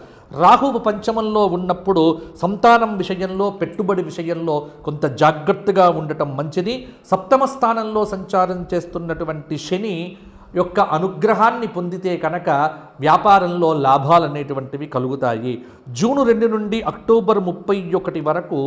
B: రాహువు పంచమంలో ఉన్నప్పుడు సంతానం విషయంలో, పెట్టుబడి విషయంలో కొంత జాగ్రత్తగా ఉండటం మంచిది. సప్తమ స్థానంలో సంచారం చేస్తున్నటువంటి శని యొక్క అనుగ్రహాన్ని పొందితే కనుక వ్యాపారంలో లాభాలు అనేటువంటివి కలుగుతాయి. జూన్ 2 నుండి అక్టోబర్ 31 వరకు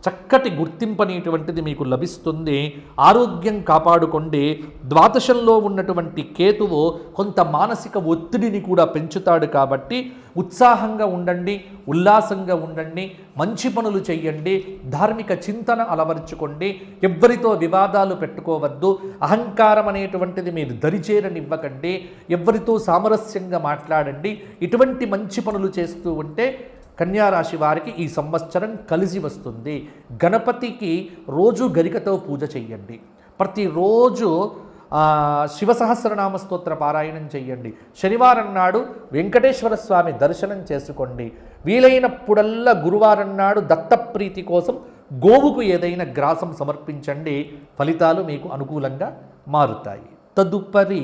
B: చక్కటి గుర్తింపు అనేటువంటిది మీకు లభిస్తుంది. ఆరోగ్యం కాపాడుకోండి. ద్వాదశంలో ఉన్నటువంటి కేతువు కొంత మానసిక ఒత్తిడిని కూడా పెంచుతాడు కాబట్టి ఉత్సాహంగా ఉండండి, ఉల్లాసంగా ఉండండి, మంచి పనులు చెయ్యండి, ధార్మిక చింతన అలవరుచుకోండి. ఎవ్వరితో వివాదాలు పెట్టుకోవద్దు. అహంకారం అనేటువంటిది మీరు దరిచేరనివ్వకండి. ఎవ్వరితో సామరస్యంగా మాట్లాడండి. ఇటువంటి మంచి పనులు చేస్తూ ఉంటే కన్యారాశి వారికి ఈ సంవత్సరం కలిసి వస్తుంది. గణపతికి రోజు గరికతో పూజ చెయ్యండి. ప్రతిరోజు శివ సహస్రనామ స్తోత్ర పారాయణం చెయ్యండి. శనివారం నాడు వెంకటేశ్వర స్వామి దర్శనం చేసుకోండి. వీలైనప్పుడల్లా గురువారం నాడు దత్తప్రీతి కోసం గోవుకు ఏదైనా గ్రాసం సమర్పించండి. ఫలితాలు మీకు అనుకూలంగా మారుతాయి. తదుపరి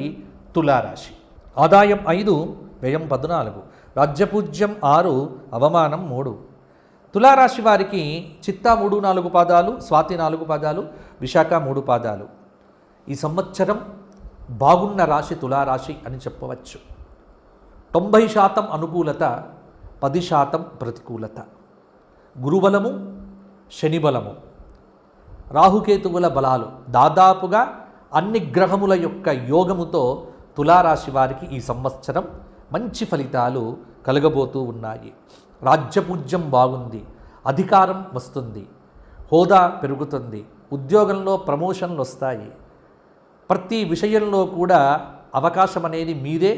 B: తులారాశి. ఆదాయం 5, వ్యయం 14, రాజ్యపూజ్యం 6, అవమానం 3. తులారాశి వారికి చిత్తా 3, 4 పాదాలు, స్వాతి 4 పాదాలు, విశాఖ 3 పాదాలు. ఈ సంవత్సరం బాగున్న రాశి తులారాశి అని చెప్పవచ్చు. 90% అనుకూలత, 10% ప్రతికూలత. గురుబలము, శని బలము, రాహుకేతువుల బలాలు, దాదాపుగా అన్ని గ్రహముల యొక్క యోగముతో తులారాశి వారికి ఈ సంవత్సరం మంచి ఫలితాలు కలగబోతూ ఉన్నాయి. రాజ్యపూజ్యం బాగుంది. అధికారం వస్తుంది. హోదా పెరుగుతుంది. ఉద్యోగంలో ప్రమోషన్లు వస్తాయి. ప్రతి విషయంలో కూడా అవకాశం అనేది మీరే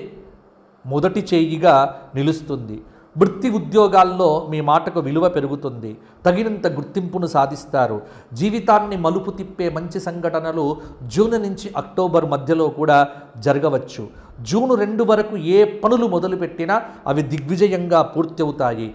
B: మొదటి చేయిగా నిలుస్తుంది. వృత్తి ఉద్యోగాల్లో మీ మాటకు విలువ పెరుగుతుంది. తగినంత గుర్తింపును సాధిస్తారు. జీవితాన్ని మలుపు తిప్పే మంచి సంఘటనలు జూన్ నుంచి అక్టోబర్ మధ్యలో కూడా జరగవచ్చు. జూన్ 2 వరకు ఏ పనులు మొదలుపెట్టినా అవి దిగ్విజయంగా పూర్తి అవుతాయి.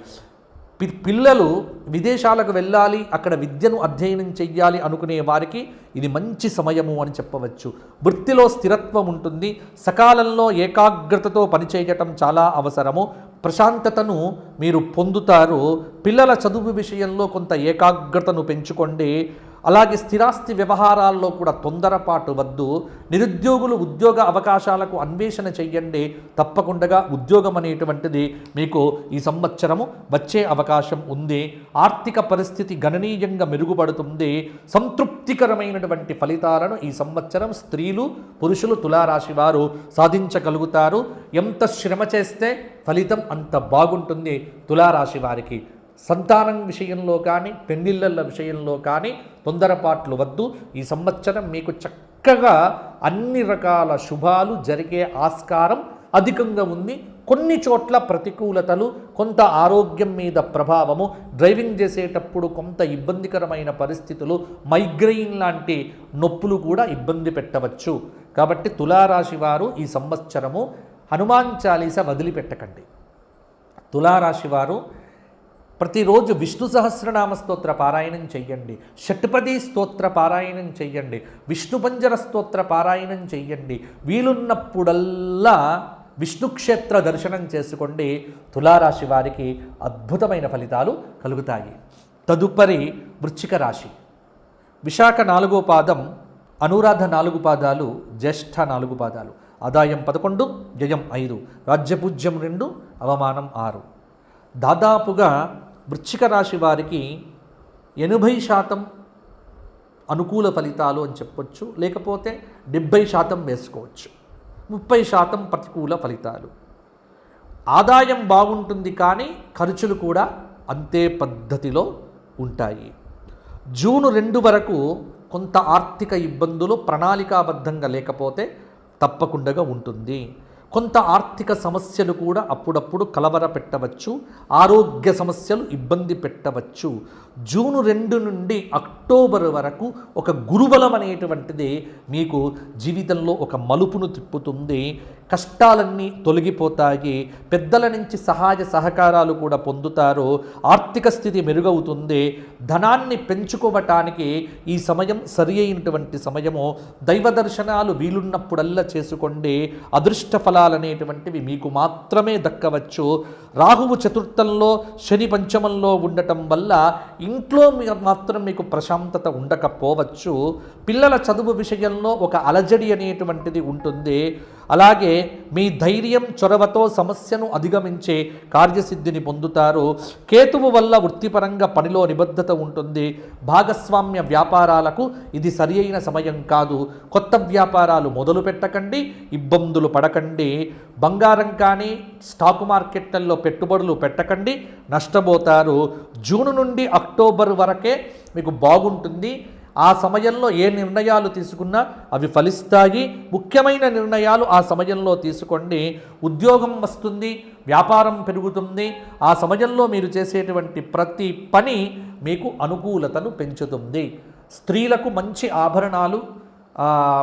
B: పిల్లలు విదేశాలకు వెళ్ళాలి, అక్కడ విద్యను అధ్యయనం చెయ్యాలి అనుకునే వారికి ఇది మంచి సమయము అని చెప్పవచ్చు. వృత్తిలో స్థిరత్వం ఉంటుంది. సకాలంలో ఏకాగ్రతతో పనిచేయటం చాలా అవసరము. ప్రశాంతతను మీరు పొందుతారు. పిల్లల చదువు విషయంలో కొంత ఏకాగ్రతను పెంచుకోండి. అలాగే స్థిరాస్తి వ్యవహారాల్లో కూడా తొందరపాటు వద్దు. నిరుద్యోగులు ఉద్యోగ అవకాశాలకు అన్వేషణ చెయ్యండి. తప్పకుండా ఉద్యోగం అనేటువంటిది మీకు ఈ సంవత్సరము వచ్చే అవకాశం ఉంది. ఆర్థిక పరిస్థితి గణనీయంగా మెరుగుపడుతుంది. సంతృప్తికరమైనటువంటి ఫలితాలను ఈ సంవత్సరం స్త్రీలు పురుషులు తులారాశి వారు సాధించగలుగుతారు. ఎంత శ్రమ చేస్తే ఫలితం అంత బాగుంటుంది. తులారాశి వారికి సంతానం విషయంలో కానీ పెళ్లిళ్ళ విషయంలో కానీ తొందరపాట్లు వద్దు. ఈ సంవత్సరం మీకు చక్కగా అన్ని రకాల శుభాలు జరిగే ఆస్కారం అధికంగా ఉంది. కొన్ని చోట్ల ప్రతికూలతలు, కొంత ఆరోగ్యం మీద ప్రభావము, డ్రైవింగ్ చేసేటప్పుడు కొంత ఇబ్బందికరమైన పరిస్థితులు, మైగ్రెయిన్ లాంటి నొప్పులు కూడా ఇబ్బంది పెట్టవచ్చు. కాబట్టి తులారాశి వారు ఈ సంవత్సరము హనుమాన్ చాలీస వదిలిపెట్టకండి. తులారాశి వారు ప్రతిరోజు విష్ణు సహస్రనామ స్తోత్ర పారాయణం చెయ్యండి. షట్పది స్తోత్ర పారాయణం చెయ్యండి. విష్ణు పంజర స్తోత్ర పారాయణం చెయ్యండి. వీలున్నప్పుడల్లా విష్ణు క్షేత్ర దర్శనం చేసుకోండి. తులారాశి వారికి అద్భుతమైన ఫలితాలు కలుగుతాయి. తదుపరి వృశ్చిక రాశి. విశాఖ 4వ పాదం, అనురాధ 4 పాదాలు, జ్యేష్ఠ 4 పాదాలు. ఆదాయం 11, వ్యయం 5, రాజ్యపూజ్యం 2, అవమానం 6. దాదాపుగా వృశ్చిక రాశి వారికి 80% అనుకూల ఫలితాలు అని చెప్పొచ్చు, లేకపోతే 70% వేసుకోవచ్చు. 30% ప్రతికూల ఫలితాలు. ఆదాయం బాగుంటుంది కానీ ఖర్చులు కూడా అంతే పద్ధతిలో ఉంటాయి. జూన్ 2 వరకు కొంత ఆర్థిక ఇబ్బందులు ప్రణాళికాబద్ధంగా లేకపోతే తప్పకుండా ఉంటుంది. కొంత ఆర్థిక సమస్యలు కూడా అప్పుడప్పుడు కలవర పెట్టవచ్చు. ఆరోగ్య సమస్యలు ఇబ్బంది పెట్టవచ్చు. జూన్ 2 నుండి అక్టోబర్ వరకు ఒక గురుబలం అనేటువంటిది మీకు జీవితంలో ఒక మలుపును తిప్పుతుంది. కష్టాలన్నీ తొలగిపోతాయి. పెద్దల నుంచి సహాయ సహకారాలు కూడా పొందుతారు. ఆర్థిక స్థితి మెరుగవుతుంది. ధనాన్ని పెంచుకోవటానికి ఈ సమయం సరి అయినటువంటి సమయము. దైవ దర్శనాలు వీలున్నప్పుడల్లా చేసుకోండి. అదృష్ట ఫలాలనేటువంటివి మీకు మాత్రమే దక్కవచ్చు. రాహువు చతుర్థంలో, శని పంచమంలో ఉండటం వల్ల ఇంట్లో మాత్రం మీకు ప్రశాంతత ఉండకపోవచ్చు. పిల్లల చదువు విషయంలో ఒక అలజడి అనేటువంటిది ఉంటుంది. అలాగే మీ ధైర్యం, చొరవతో సమస్యను అధిగమించే కార్యసిద్ధిని పొందుతారు. కేతువు వల్ల వృత్తిపరంగా పనిలో నిబద్ధత ఉంటుంది. భాగస్వామ్య వ్యాపారాలకు ఇది సరి అయిన సమయం కాదు. కొత్త వ్యాపారాలు మొదలు పెట్టకండి, ఇబ్బందులు పడకండి. బంగారం కానీ స్టాక్ మార్కెట్లలో పెట్టుబడులు పెట్టకండి, నష్టపోతారు. జూన్ నుండి అక్టోబర్ వరకే మీకు బాగుంటుంది. ఆ సమయంలో ఏ నిర్ణయాలు తీసుకున్నా అవి ఫలిస్తాయి. ముఖ్యమైన నిర్ణయాలు ఆ సమయంలో తీసుకోండి. ఉద్యోగం వస్తుంది, వ్యాపారం పెరుగుతుంది. ఆ సమయంలో మీరు చేసేటువంటి ప్రతి పని మీకు అనుకూలతను పెంచుతుంది. స్త్రీలకు మంచి ఆభరణాలు,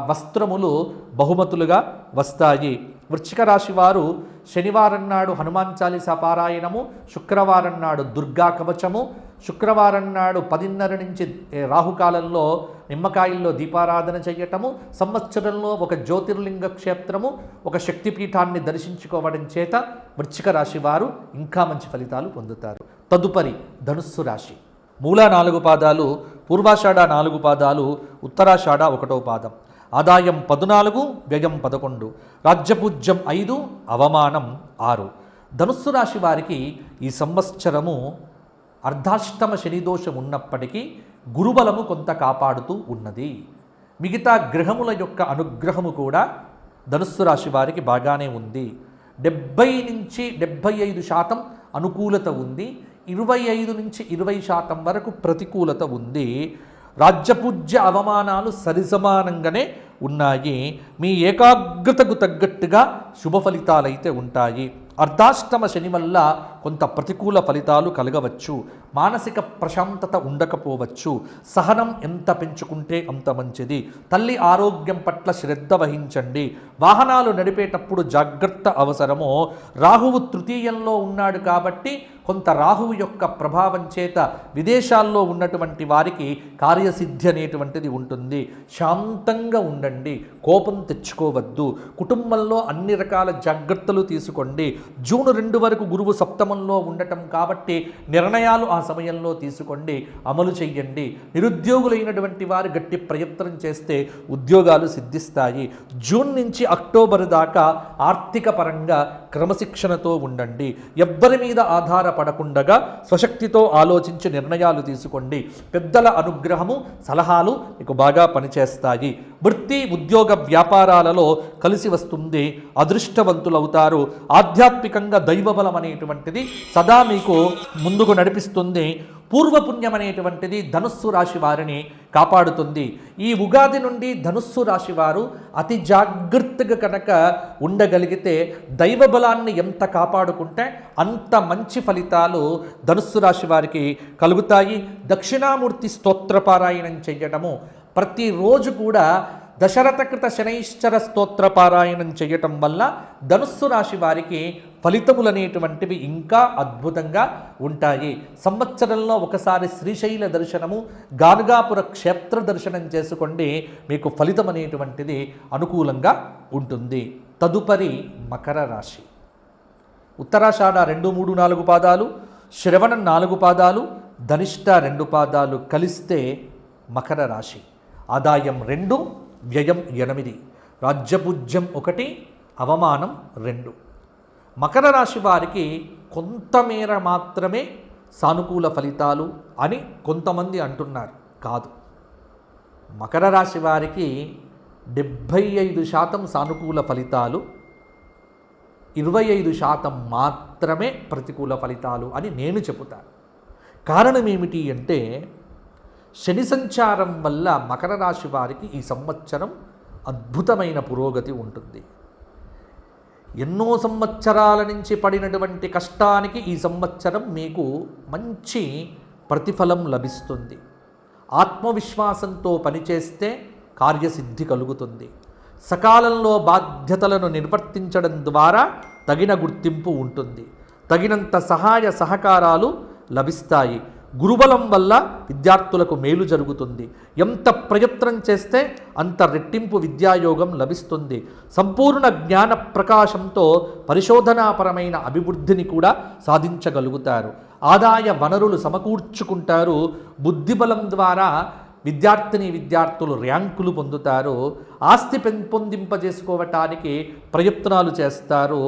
B: వస్త్రములు బహుమతులుగా వస్తాయి. వృశ్చిక రాశి వారు శనివారం నాడు హనుమాన్ చాలీసా పారాయణము, శుక్రవారం నాడు దుర్గా కవచము, శుక్రవారం నాడు 10:30 నుంచి రాహుకాలంలో నిమ్మకాయల్లో దీపారాధన చేయటము, సంవత్సరంలో ఒక జ్యోతిర్లింగ క్షేత్రము, ఒక శక్తిపీఠాన్ని దర్శించుకోవడం చేత వృశ్చిక రాశి వారు ఇంకా మంచి ఫలితాలు పొందుతారు. తదుపరి ధనుస్సు రాశి. మూల 4 పాదాలు, పూర్వాషాఢ 4 పాదాలు, ఉత్తరాషాఢ 1వ పాదం. ఆదాయం 14, వ్యయం 11, రాజ్యపూజ్యం 5, అవమానం 6. ధనుస్సు రాశి వారికి ఈ సంవత్సరము అర్ధాష్టమ శనిదోషం ఉన్నప్పటికీ గురుబలము కొంత కాపాడుతూ ఉన్నది. మిగతా గ్రహముల యొక్క అనుగ్రహము కూడా ధనుస్సు రాశి వారికి బాగానే ఉంది. 70 నుంచి 75% అనుకూలత ఉంది. 25 నుంచి 20% వరకు ప్రతికూలత ఉంది. రాజ్యపూజ్య అవమానాలు సరిసమానంగానే ఉన్నాయి. మీ ఏకాగ్రతకు తగ్గట్టుగా శుభ ఫలితాలైతే ఉంటాయి. అర్ధాష్టమ శని వల్ల కొంత ప్రతికూల ఫలితాలు కలగవచ్చు. మానసిక ప్రశాంతత ఉండకపోవచ్చు. సహనం ఎంత పెంచుకుంటే అంత మంచిది. తల్లి ఆరోగ్యం పట్ల శ్రద్ధ వహించండి. వాహనాలు నడిపేటప్పుడు జాగ్రత్త అవసరము. రాహువు తృతీయంలో ఉన్నాడు కాబట్టి కొంత రాహువు యొక్క ప్రభావం చేత విదేశాల్లో ఉన్నటువంటి వారికి కార్యసిద్ధి అనేటువంటిది ఉంటుంది. శాంతంగా ఉండండి, కోపం తెచ్చుకోవద్దు. కుటుంబంలో అన్ని రకాల జాగ్రత్తలు తీసుకోండి. జూన్ 2 వరకు గురువు సప్తమంలో ఉండటం కాబట్టి నిర్ణయాలు ఆ సమయంలో తీసుకోండి, అమలు చెయ్యండి. నిరుద్యోగులైనటువంటి వారు గట్టి ప్రయత్నం చేస్తే ఉద్యోగాలు సిద్ధిస్తాయి. జూన్ నుంచి అక్టోబర్ దాకా ఆర్థిక పరంగా క్రమశిక్షణతో ఉండండి. ఎవ్వరి మీద ఆధారపడకుండా స్వశక్తితో ఆలోచించి నిర్ణయాలు తీసుకోండి. పెద్దల అనుగ్రహము, సలహాలు మీకు బాగా పనిచేస్తాయి. వృత్తి, ఉద్యోగ, వ్యాపారాలలో కలిసి వస్తుంది. అదృష్టవంతులవుతారు. ఆధ్యాత్మికంగా దైవబలం అనేటువంటిది సదా మీకు ముందుకు నడిపిస్తుంది. పూర్వపుణ్యం అనేటువంటిది ధనుస్సు రాశి వారిని కాపాడుతుంది. ఈ ఉగాది నుండి ధనుస్సు రాశి వారు అతి జాగ్రత్తగా కనుక ఉండగలిగితే, దైవబలాన్ని ఎంత కాపాడుకుంటే అంత మంచి ఫలితాలు ధనుస్సు రాశి వారికి కలుగుతాయి. దక్షిణామూర్తి స్తోత్రపారాయణం చేయడము, ప్రతిరోజు కూడా దశరథకృత శనైశ్చర స్తోత్ర పారాయణం చేయటం వల్ల ధనుస్సు రాశి వారికి ఫలితములు అనేటువంటివి ఇంకా అద్భుతంగా ఉంటాయి. సంవత్సరంలో ఒకసారి శ్రీశైల దర్శనము, గానుగాపుర క్షేత్ర దర్శనం చేసుకోండి. మీకు ఫలితం అనేటువంటిది అనుకూలంగా ఉంటుంది. తదుపరి మకర రాశి. ఉత్తరాషాఢ 2, 3, 4 పాదాలు, శ్రవణం 4 పాదాలు, ధనిష్ట 2 పాదాలు కలిస్తే మకర రాశి. ఆదాయం 2, వ్యయం 8, రాజ్యపూజ్యం 1, అవమానం 2. మకర రాశి వారికి కొంతమేర మాత్రమే సానుకూల ఫలితాలు అని కొంతమంది అంటున్నారు. కాదు, మకర రాశి వారికి 75% సానుకూల ఫలితాలు, 25% మాత్రమే ప్రతికూల ఫలితాలు అని నేను చెబుతాను. కారణం ఏమిటి అంటే, శని సంచారం వల్ల మకర రాశి వారికి ఈ సంవత్సరం అద్భుతమైన పురోగతి ఉంటుంది. ఎన్నో సంవత్సరాల నుంచి పడినటువంటి కష్టానికి ఈ సంవత్సరం మీకు మంచి ప్రతిఫలం లభిస్తుంది. ఆత్మవిశ్వాసంతో పనిచేస్తే కార్యసిద్ధి కలుగుతుంది. సకాలంలో బాధ్యతలను నిర్వర్తించడం ద్వారా తగిన గుర్తింపు ఉంటుంది. తగినంత సహాయ సహకారాలు లభిస్తాయి. గురుబలం వల్ల విద్యార్థులకు మేలు జరుగుతుంది. ఎంత ప్రయత్నం చేస్తే అంత రెట్టింపు విద్యాయోగం లభిస్తుంది. సంపూర్ణ జ్ఞాన ప్రకాశంతో పరిశోధనాపరమైన అభివృద్ధిని కూడా సాధించగలుగుతారు. ఆదాయ వనరులు సమకూర్చుకుంటారు. బుద్ధిబలం ద్వారా విద్యార్థులు ర్యాంకులు పొందుతారు. ఆస్తి పెంపొందింపజేసుకోవటానికి ప్రయత్నాలు చేస్తారు.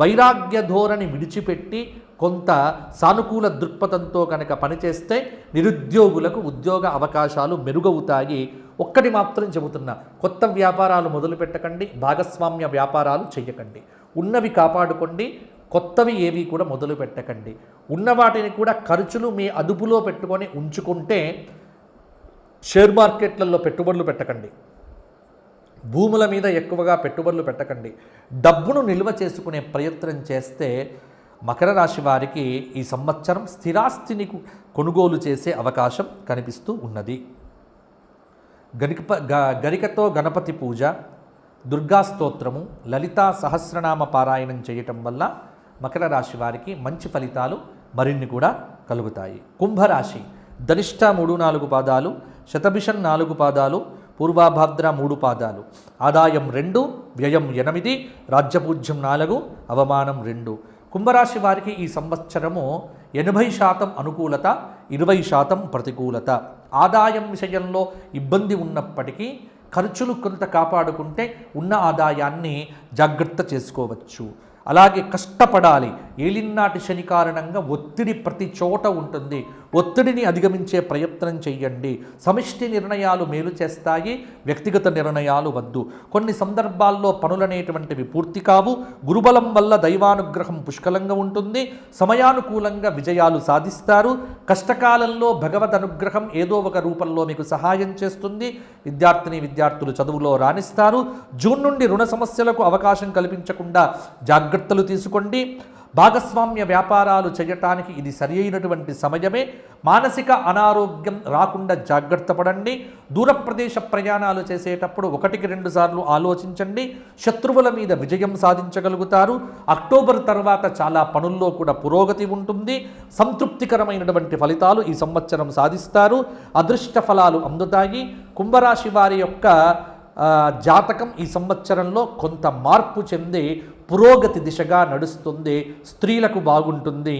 B: వైరాగ్య ధోరణి విడిచిపెట్టి కొంత సానుకూల దృక్పథంతో కనుక పనిచేస్తే నిరుద్యోగులకు ఉద్యోగ అవకాశాలు మెరుగవుతాయి. ఒక్కటి మాత్రం చెబుతున్నా, కొత్త వ్యాపారాలు మొదలు పెట్టకండి, భాగస్వామ్య వ్యాపారాలు చేయకండి. ఉన్నవి కాపాడుకోండి, కొత్తవి ఏవి కూడా మొదలు పెట్టకండి. ఉన్న వాటిని కూడా ఖర్చులు మీ అదుపులో పెట్టుకొని ఉంచుకుంటే, షేర్ మార్కెట్లలో పెట్టుబడులు పెట్టకండి, భూముల మీద ఎక్కువగా పెట్టుబడులు పెట్టకండి. డబ్బును నిల్వ చేసుకునే ప్రయత్నం చేస్తే మకర రాశి వారికి ఈ సంవత్సరం స్థిరాస్తిని కొనుగోలు చేసే అవకాశం కనిపిస్తూ ఉన్నది. గరికతో గణపతి పూజ, దుర్గా స్తోత్రము, లలితా సహస్రనామ పారాయణం చేయటం వల్ల మకర రాశి వారికి మంచి ఫలితాలు మరిన్ని కూడా కలుగుతాయి. కుంభరాశి. ధనిష్ట 3, 4 పాదాలు, శతభిషం 4 పాదాలు, పూర్వాభాద్ర 3 పాదాలు. ఆదాయం 2, వ్యయం 8, రాజ్యపూజ్యం 4, అవమానం 2. కుంభరాశి వారికి ఈ సంవత్సరము 80% అనుకూలత, 20% ప్రతికూలత. ఆదాయం విషయంలో ఇబ్బంది ఉన్నప్పటికీ ఖర్చులు కొంత కాపాడుకుంటే ఉన్న ఆదాయాన్ని జాగ్రత్త చేసుకోవచ్చు. అలాగే కష్టపడాలి. ఏలినాటి శని కారణంగా ఒత్తిడి ప్రతి చోట ఉంటుంది. ఒత్తిడిని అధిగమించే ప్రయత్నం చేయండి. సమిష్టి నిర్ణయాలు మేలు చేస్తాయి, వ్యక్తిగత నిర్ణయాలు వద్దు. కొన్ని సందర్భాల్లో పనులనేటువంటివి పూర్తి కావు. గురుబలం వల్ల దైవానుగ్రహం పుష్కలంగా ఉంటుంది. సమయానుకూలంగా విజయాలు సాధిస్తారు. కష్టకాలంలో భగవద్ అనుగ్రహం ఏదో ఒక రూపంలో మీకు సహాయం చేస్తుంది. విద్యార్థులు చదువులో రాణిస్తారు. జూన్ నుండి రుణ సమస్యలకు అవకాశం కల్పించకుండా జాగ్రత్తలు తీసుకోండి. భాగస్వామ్య వ్యాపారాలు చేయటానికి ఇది సరి అయినటువంటి సమయమే. మానసిక అనారోగ్యం రాకుండా జాగ్రత్త పడండి. దూర ప్రదేశ ప్రయాణాలు చేసేటప్పుడు 1-2 సార్లు ఆలోచించండి. శత్రువుల మీద విజయం సాధించగలుగుతారు. అక్టోబర్ తర్వాత చాలా పనుల్లో కూడా పురోగతి ఉంటుంది. సంతృప్తికరమైనటువంటి ఫలితాలు ఈ సంవత్సరం సాధిస్తారు. అదృష్ట ఫలాలు అందుతాయి. కుంభరాశి వారి యొక్క జాతకం ఈ సంవత్సరంలో కొంత మార్పు చెంది పురోగతి దిశగా నడుస్తుంది. స్త్రీలకు బాగుంటుంది.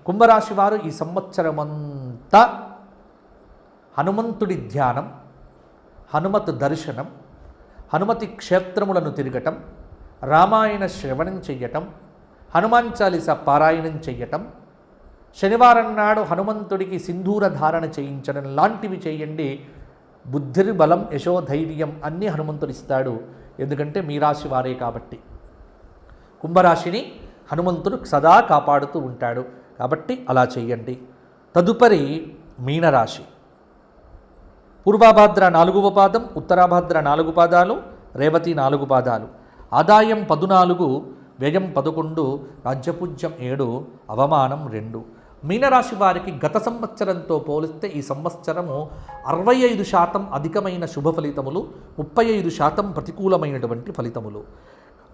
B: కుంభరాశి వారు ఈ సంవత్సరమంతా హనుమంతుడి ధ్యానం, హనుమత్ దర్శనం, హనుమతి క్షేత్రములను తిరగటం, రామాయణ శ్రవణం చెయ్యటం, హనుమాన్ చాలీస పారాయణం చెయ్యటం, శనివారం నాడు హనుమంతుడికి సింధూర ధారణ చేయించడం లాంటివి చేయండి. బుద్ధిర్బలం యశోధైర్యం అన్నీ హనుమంతుడు ఇస్తాడు. ఎందుకంటే మీ రాశి వారే కాబట్టి. కుంభరాశిని హనుమంతుడు సదా కాపాడుతూ ఉంటాడు కాబట్టి అలా చేయండి. తదుపరి మీనరాశి. పూర్వాభాద్ర 4వ పాదం, ఉత్తరాభాద్ర 4 పాదాలు, రేవతి 4 పాదాలు. ఆదాయం 14, వ్యయం 11, రాజ్యపూజ్యం 7, అవమానం 2. మీనరాశి వారికి గత సంవత్సరంతో పోలిస్తే ఈ సంవత్సరము 65% అధికమైన శుభ ఫలితములు, 35% ప్రతికూలమైనటువంటి ఫలితములు.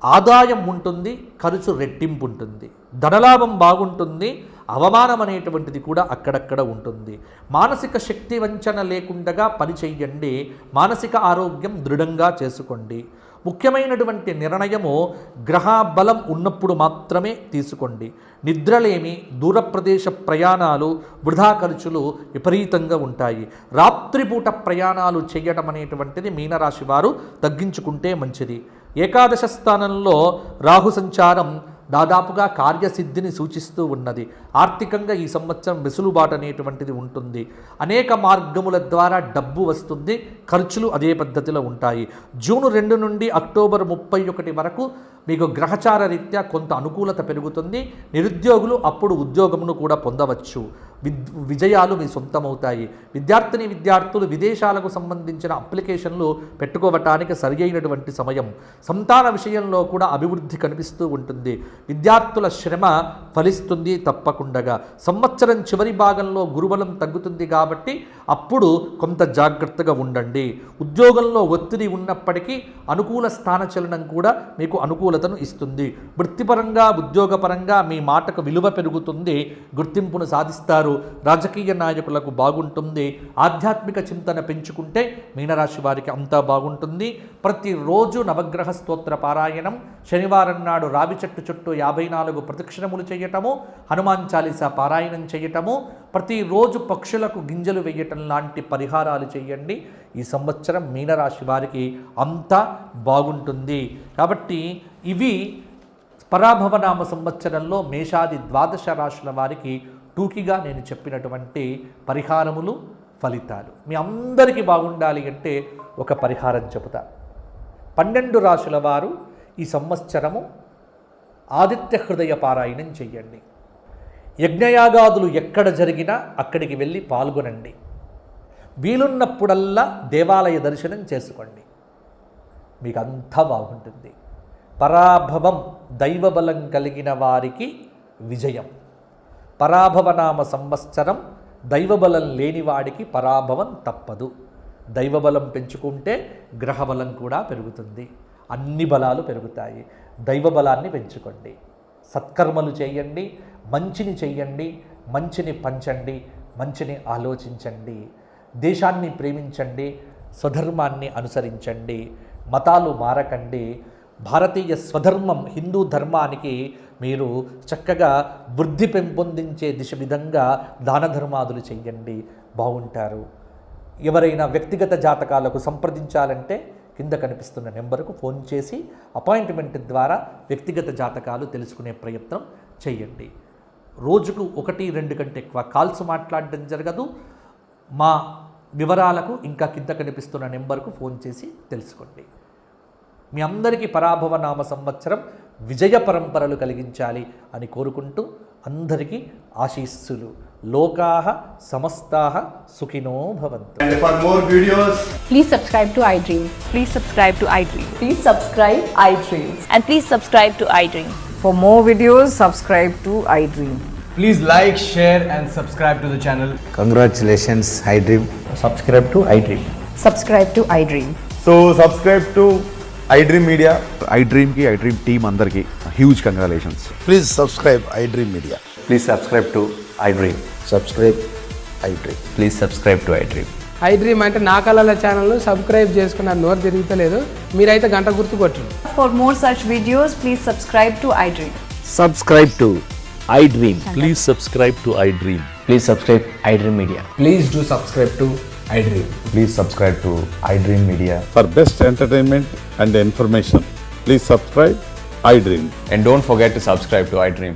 B: ఆదాయం ఉంటుంది, ఖర్చు రెట్టింపు ఉంటుంది. ధనలాభం బాగుంటుంది, అవమానం అనేటువంటిది కూడా అక్కడక్కడ ఉంటుంది. మానసిక శక్తి వంచన లేకుండా పని చెయ్యండి. మానసిక ఆరోగ్యం దృఢంగా చేసుకోండి. ముఖ్యమైనటువంటి నిర్ణయము గ్రహ బలం ఉన్నప్పుడు మాత్రమే తీసుకోండి. నిద్రలేమి, దూర ప్రదేశ ప్రయాణాలు, వృధా ఖర్చులు విపరీతంగా ఉంటాయి. రాత్రిపూట ప్రయాణాలు చేయడం అనేటువంటిది మీనరాశి వారు తగ్గించుకుంటే మంచిది. ఏకాదశ స్థానంలో రాహు సంచారం దాదాపుగా కార్యసిద్ధిని సూచిస్తూ ఉన్నది. ఆర్థికంగా ఈ సంవత్సరం వెసులుబాటు అనేటువంటిది ఉంటుంది. అనేక మార్గముల ద్వారా డబ్బు వస్తుంది. ఖర్చులు అదే పద్ధతిలో ఉంటాయి. జూన్ 2 నుండి అక్టోబర్ 31 వరకు మీకు గ్రహచార రీత్యా కొంత అనుకూలత పెరుగుతుంది. నిరుద్యోగులు అప్పుడు ఉద్యోగమును కూడా పొందవచ్చు. విజయాలు మీ సొంతమవుతాయి. విద్యార్థులు విదేశాలకు సంబంధించిన అప్లికేషన్లు పెట్టుకోవటానికి సరి అయినటువంటి సమయం. సంతాన విషయంలో కూడా అభివృద్ధి కనిపిస్తూ ఉంటుంది. విద్యార్థుల శ్రమ ఫలిస్తుంది తప్పకుండా. సంవత్సరం చివరి భాగంలో గురుబలం తగ్గుతుంది కాబట్టి అప్పుడు కొంత జాగ్రత్తగా ఉండండి. ఉద్యోగంలో ఒత్తిడి ఉన్నప్పటికీ అనుకూల స్థానచలనం కూడా మీకు అనుకూలతను ఇస్తుంది. వృత్తిపరంగా, ఉద్యోగపరంగా మీ మాటకు విలువ పెరుగుతుంది. గుర్తింపును సాధిస్తారు. రాజకీయ నాయకులకు బాగుంటుంది. ఆధ్యాత్మిక చింతన పెంచుకుంటే మీనరాశి వారికి అంతా బాగుంటుంది. ప్రతిరోజు నవగ్రహ స్తోత్ర పారాయణం, శనివారం నాడు రావి చెట్టు చుట్టూ 54 ప్రదక్షిణములు చేయటము, హనుమాన్ చాలీసా పారాయణం చేయటము, ప్రతిరోజు పక్షులకు గింజలు వేయటం లాంటి పరిహారాలు చేయండి. ఈ సంవత్సరం మీనరాశి వారికి అంతా బాగుంటుంది. కాబట్టి ఇవి పరాభవనామ సంవత్సరంలో మేషాది 12 రాశుల వారికి టూకీగా నేను చెప్పినటువంటి పరిహారములు, ఫలితాలు. మీ అందరికీ బాగుండాలి అంటే ఒక పరిహారం చెబుతా. 12 రాశుల వారు ఈ సంవత్సరము ఆదిత్య హృదయ పారాయణం చెయ్యండి. యజ్ఞయాగాదులు ఎక్కడ జరిగినా అక్కడికి వెళ్ళి పాల్గొనండి. వీలున్నప్పుడల్లా దేవాలయ దర్శనం చేసుకోండి. మీకు అంతా బాగుంటుంది. పరాభవం దైవబలం కలిగిన వారికి విజయం. పరాభవనామ సంవత్సరం దైవబలం లేనివాడికి పరాభవం తప్పదు. దైవబలం పెంచుకుంటే గ్రహబలం కూడా పెరుగుతుంది. అన్ని బలాలు పెరుగుతాయి. దైవబలాన్ని పెంచుకోండి. సత్కర్మలు చేయండి, మంచిని చెయ్యండి, మంచిని పంచండి, మంచిని ఆలోచించండి. దేశాన్ని ప్రేమించండి, స్వధర్మాన్ని అనుసరించండి, మతాలు మారకండి. భారతీయ స్వధర్మం హిందూ ధర్మానికి మీరు చక్కగా వృద్ధి పెంపొందించే దిశ విధంగా దాన ధర్మాదులు చెయ్యండి, బాగుంటారు. ఎవరైనా వ్యక్తిగత జాతకాలకు సంప్రదించాలంటే కింద కనిపిస్తున్న నెంబర్కు ఫోన్ చేసి అపాయింట్మెంట్ ద్వారా వ్యక్తిగత జాతకాలు తెలుసుకునే ప్రయత్నం చేయండి. రోజుకు 1-2 కంటే ఎక్కువ కాల్స్ మాట్లాడడం జరగదు. మా వివరాలకు ఇంకా కింద కనిపిస్తున్న నెంబర్కు ఫోన్ చేసి తెలుసుకోండి. మీ అందరికీ పరాభవ నామ సంవత్సరం విజయ పరంపరలు కలిగించాలి అని కోరుకుంటూ అందరికీ ఆశీస్సులు. లోకాః సమస్తాః సుఖినో భవంతు.
C: And for more videos,
D: Please subscribe to iDream.
E: Please subscribe to iDream.
D: Please subscribe iDream.
E: And please subscribe to iDream.
F: For more videos, subscribe to iDream.
C: please like, share and subscribe to the channel.
G: Congratulations, iDream.
H: subscribe to iDream.
D: Subscribe to iDream.
C: So subscribe to iDream Media.
I: iDream की iDream team अंदर की huge congratulations.
G: Please subscribe iDream Media.
H: Please subscribe to iDream.
G: Subscribe iDream.
H: Please subscribe to iDream. I dream అంటే నా కళల channel subscribe చేసుకున్న నోరు తిరుగుతలేదు. మీరైతే గంట గుర్తు కొట్టండి.
D: For more such videos, please subscribe to iDream.
J: Subscribe to iDream.
K: Please subscribe to iDream.
J: Please subscribe iDream Media.
C: Please do subscribe to iDream. Please subscribe to iDream Media.
K: For best entertainment and information, please subscribe iDream.
C: And don't forget to subscribe to iDream.